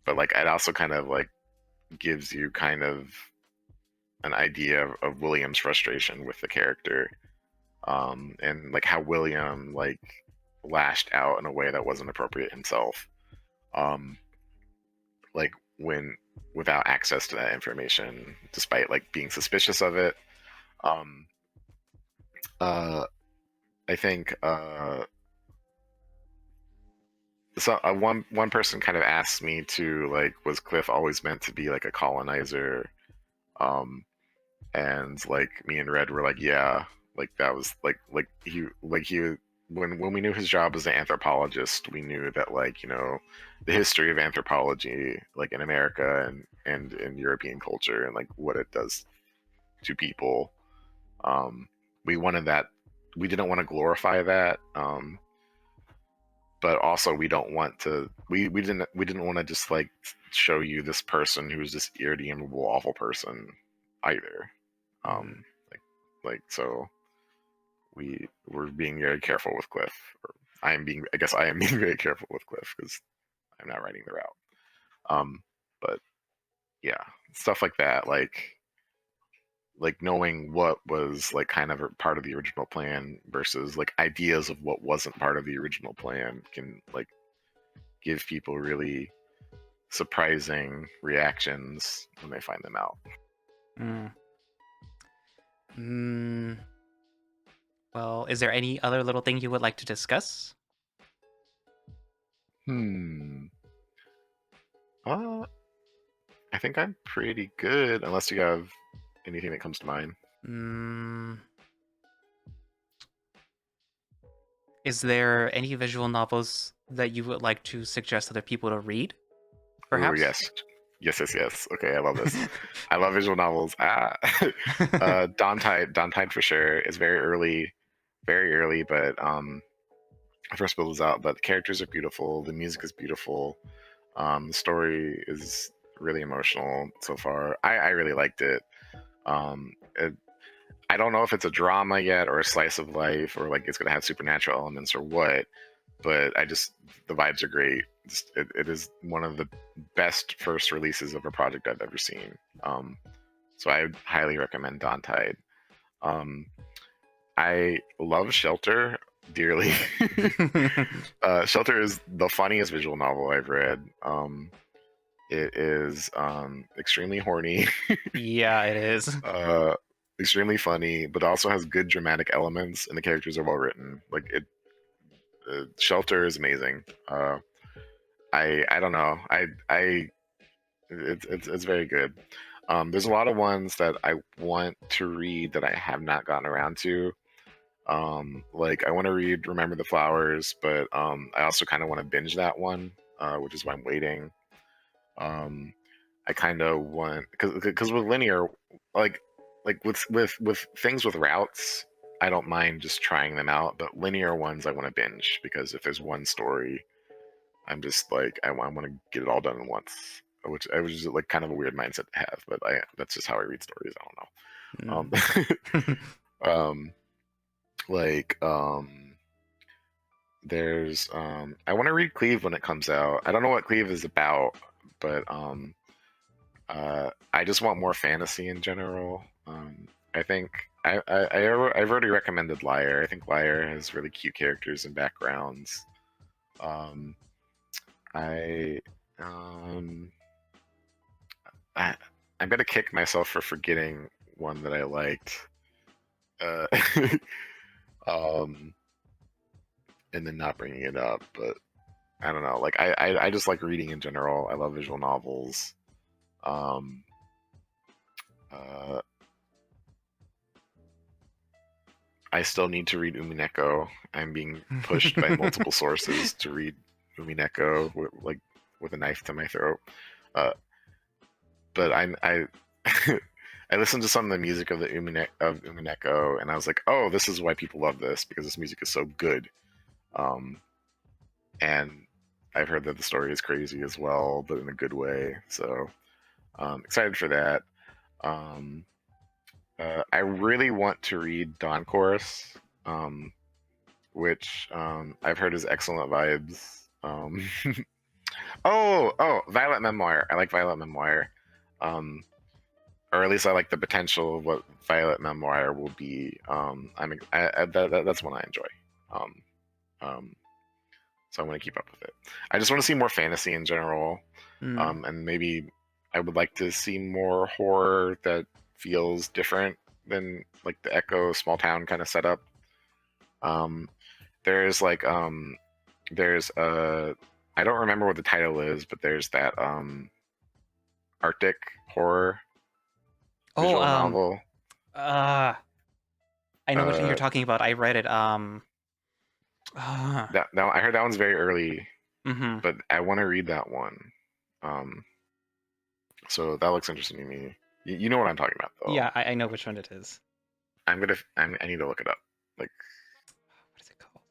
but like it also kind of like gives you kind of an idea of William's frustration with the character, and like how William like lashed out in a way that wasn't appropriate himself, um, like when without access to that information, despite like being suspicious of it. Um, uh, I think one person kind of asked me to like, was Cliff always meant to be like a colonizer? Um, and like me and Red were like, yeah, like that was like he when we knew his job as an anthropologist, we knew that like the history of anthropology like in America and in European culture and like what it does to people. Um, we wanted that. We didn't want to glorify that. but also we don't want to. We didn't want to just like show you this person who's this irredeemable, awful person either. Mm. Like so we're being very careful with Cliff. Or I guess I am being very careful with Cliff because I'm not writing the route. But yeah, stuff like that, like knowing what was like kind of a part of the original plan versus like ideas of what wasn't part of the original plan can like give people really surprising reactions when they find them out. Mm. Mm. Well, is there any other little thing you would like to discuss? Hmm. I think I'm pretty good, unless you have anything that comes to mind. Mm. Is there any visual novels that you would like to suggest other people to read, Oh perhaps? yes, yes. Okay, I love this. I love visual novels. Daunting for sure. It's very early, but the first build is out. But the characters are beautiful. The music is beautiful. The story is really emotional so far. I really liked it. Um, it. I don't know if it's a drama yet or a slice of life or like it's gonna have supernatural elements or what, but the vibes are great. It is one of the best first releases of a project I've ever seen. So I highly recommend Daunting. Um, I love Shelter dearly. Shelter is the funniest visual novel I've read. It is extremely horny, Yeah, it is. uh, extremely funny, but also has good dramatic elements, and the characters are well written. Like it, Shelter is amazing. I don't know. It's very good. There's a lot of ones that I want to read that I have not gotten around to. Like I want to read Remember the Flowers, but I also kind of want to binge that one, which is why I'm waiting. Um, I kind of want because with linear, like with things with routes, I don't mind just trying them out. But linear ones, I want to binge because if there's one story, I'm just like I want to get it all done at once, which I was just like kind of a weird mindset to have. But that's just how I read stories. I don't Mm. know. Like there's I want to read Cleve when it comes out. I don't know what Cleve is about, but I just want more fantasy in general. I think I've already recommended Liar. I think Liar has really cute characters and backgrounds. Um, I um, I I'm gonna kick myself for forgetting one that I liked. Uh, um, and then not bringing it up, but I don't know. Like I just like reading in general. I love visual novels. Um, uh, I still need to read Umineko. I'm being pushed by multiple sources to read Umineko with a knife to my throat. Uh, but I I listened to some of the music of Umineko, and I was like, oh, this is why people love this because this music is so good. Um, and I've heard that the story is crazy as well, but in a good way. So excited for that. Um, I really want to read Dawn Chorus, which I've heard is excellent vibes. Violet Memoir. I like Violet Memoir, or at least I like the potential of what Violet Memoir will be. That's one I enjoy. Um, um, so I want to keep up with it. I just want to see more fantasy in general, Mm. and maybe I would like to see more horror that feels different than like the Echo small town kind of setup. Um, there's like there's I don't remember what the title is, but there's that Arctic horror Oh, visual novel. uh, I know which one you're Uh, talking about. I read it. Uh, that I heard that one's very early, mm-hmm. but I want to read that one. Um, so that looks interesting to me. You know what I'm talking about, though. Yeah, I know which one it is. I need to look it up. Like, What is it called?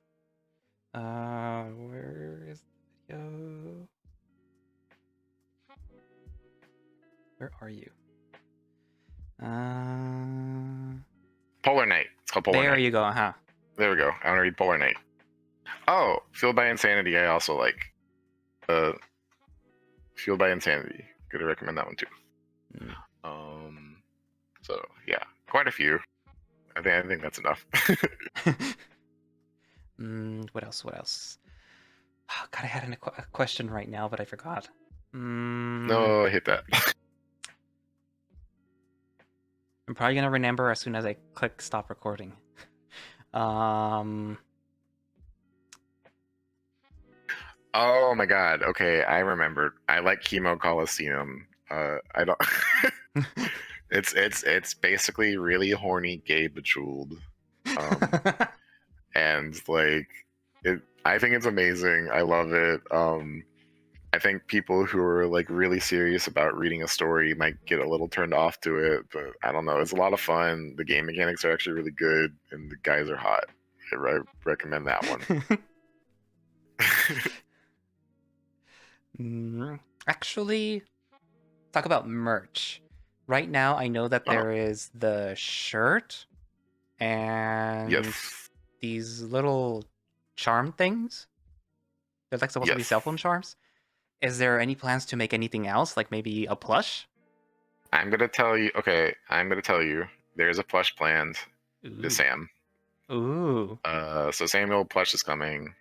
Where is the video? Where are you? Polar Night. It's called Polar There Night. you go, huh? There we go. I want to read Polar Night. Oh, Fueled by Insanity. I also like. Fueled by Insanity. Gonna recommend that one too. Mm. So yeah, quite a few. I think that's enough. What else? What else? Oh, God, I had a question right now, but I forgot. No, I hate that. I'm probably gonna remember as soon as I click stop recording. Oh my god. Okay, I remembered. I like Chemo Coliseum. I don't. It's basically really horny, gay, bejeweled, and like it. I think it's amazing. I love it. I think people who are like really serious about reading a story might get a little turned off to it, but I don't know. It's a lot of fun. The game mechanics are actually really good, and the guys are hot. I recommend that one. Actually, talk about merch. Right now, I know that Oh, there is the shirt and yes, these little charm things. They're like supposed to be yes. cell phone charms. Is there any plans to make anything else, like maybe a plush? I'm gonna tell you. Okay, I'm gonna tell you. There's a plush planned to Ooh. Sam. Ooh. So Samuel plush is coming.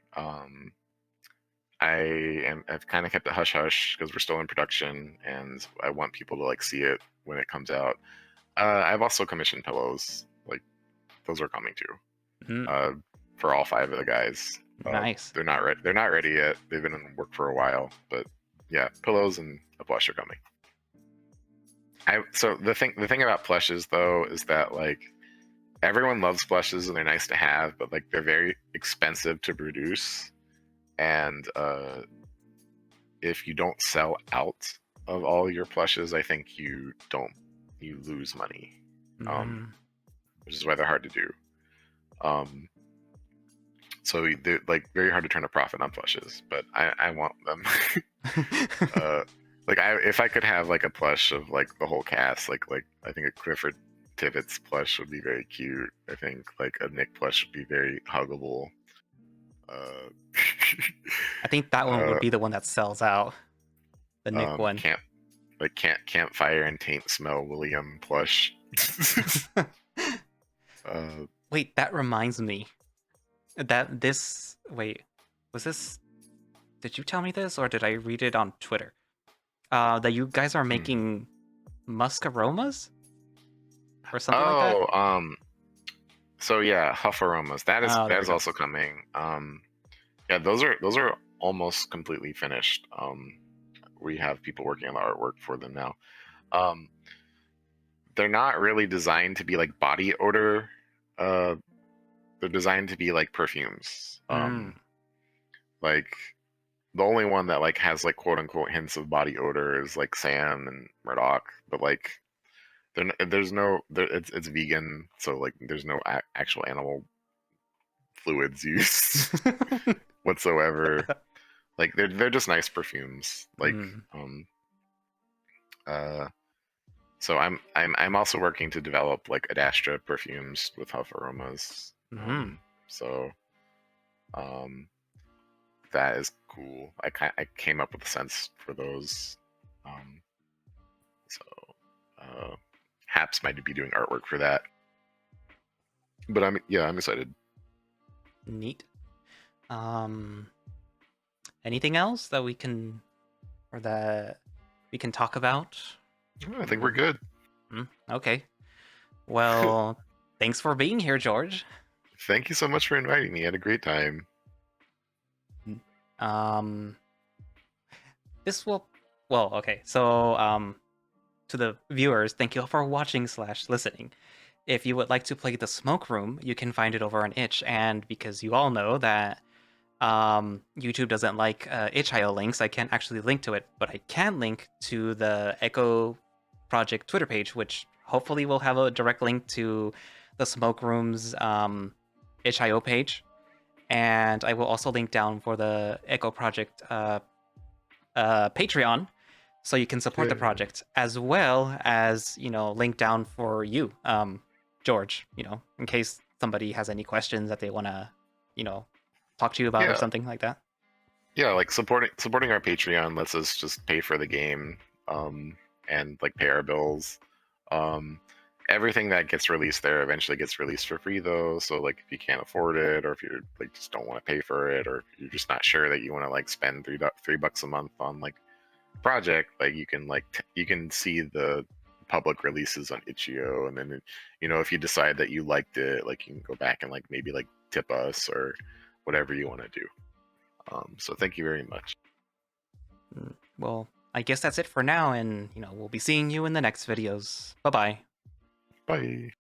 I've kind of kept it hush hush because we're still in production, and I want people to like see it when it comes out. I've also commissioned pillows. Like those are coming too. Mm, For all 5 of the guys. nice. They're not ready. They're not ready yet. They've been in work for a while, but yeah, pillows and a plush are coming. So the thing about plushes though is that like everyone loves plushes and they're nice to have, but like they're very expensive to produce, and if you don't sell out of all your plushes, I think you lose money, Mm. which is why they're hard to do. So they're like very hard to turn a profit on plushes, but I want them. Like if I could have like a plush of like the whole cast, like I think a Clifford Tibbets plush would be very cute. I think like a Nick plush would be very huggable. Uh, I think that one would uh, be the one that sells out. The Nick one. campfire and taint smell William plush. uh, Wait, that reminds me. Wait, was this? Did you tell me this, or did I read it on Twitter? That you guys are hmm. making musk aromas or something like that. Oh, so yeah, Huff aromas. Oh, there That we is go. also coming. Yeah, those are almost completely finished. We have people working on the artwork for them now. Um, they're not really designed to be like body odor. Uh, they're designed to be like perfumes. Mm. Like the only one that like has like quote unquote hints of body odor is like Sam and Murdoch, but like there's no it's vegan, so like there's no actual animal fluids used whatsoever. Like they're just nice perfumes. Like Mm. uh so I'm also working to develop like Adastra perfumes with Huff aromas. Mm. So um that is cool. I came up with a sense for those. Um so Haps might be doing artwork for that. But I'm excited. Neat. Um, anything else that we can or that we can talk about? I think we're good. Okay. Well, thanks for being here, George. Thank you so much for inviting me. I had a great time. Um, this will. Well, okay. So, to the viewers, thank you all for watching/listening. If you would like to play the Smoke Room, you can find it over on Itch, and because you all know that YouTube doesn't like itch.io links, I can't actually link to it, but I can link to the Echo Project Twitter page, which hopefully will have a direct link to the Smoke Room's itch.io page. and I will also link down for the Echo Project Patreon, so you can support the Yeah. project, as well as, you know, link down for you, George, you know, in case somebody has any questions that they want to, you know, talk to you about or Yeah. something like that. Yeah, like supporting our Patreon lets us just pay for the game, and like pay our bills. Um, Everything that gets released there eventually gets released for free though. So like if you can't afford it, or if you like just don't want to pay for it, or if you're just not sure that you want to like spend $3 a month on like project, like you can you can see the public releases on itch.io, and then you know if you decide that you liked it, like you can go back and like maybe like tip us or whatever you want to do. So thank you very much. Well, I guess that's it for now, and, you know, we'll be seeing you in the next videos. Bye bye. Bye.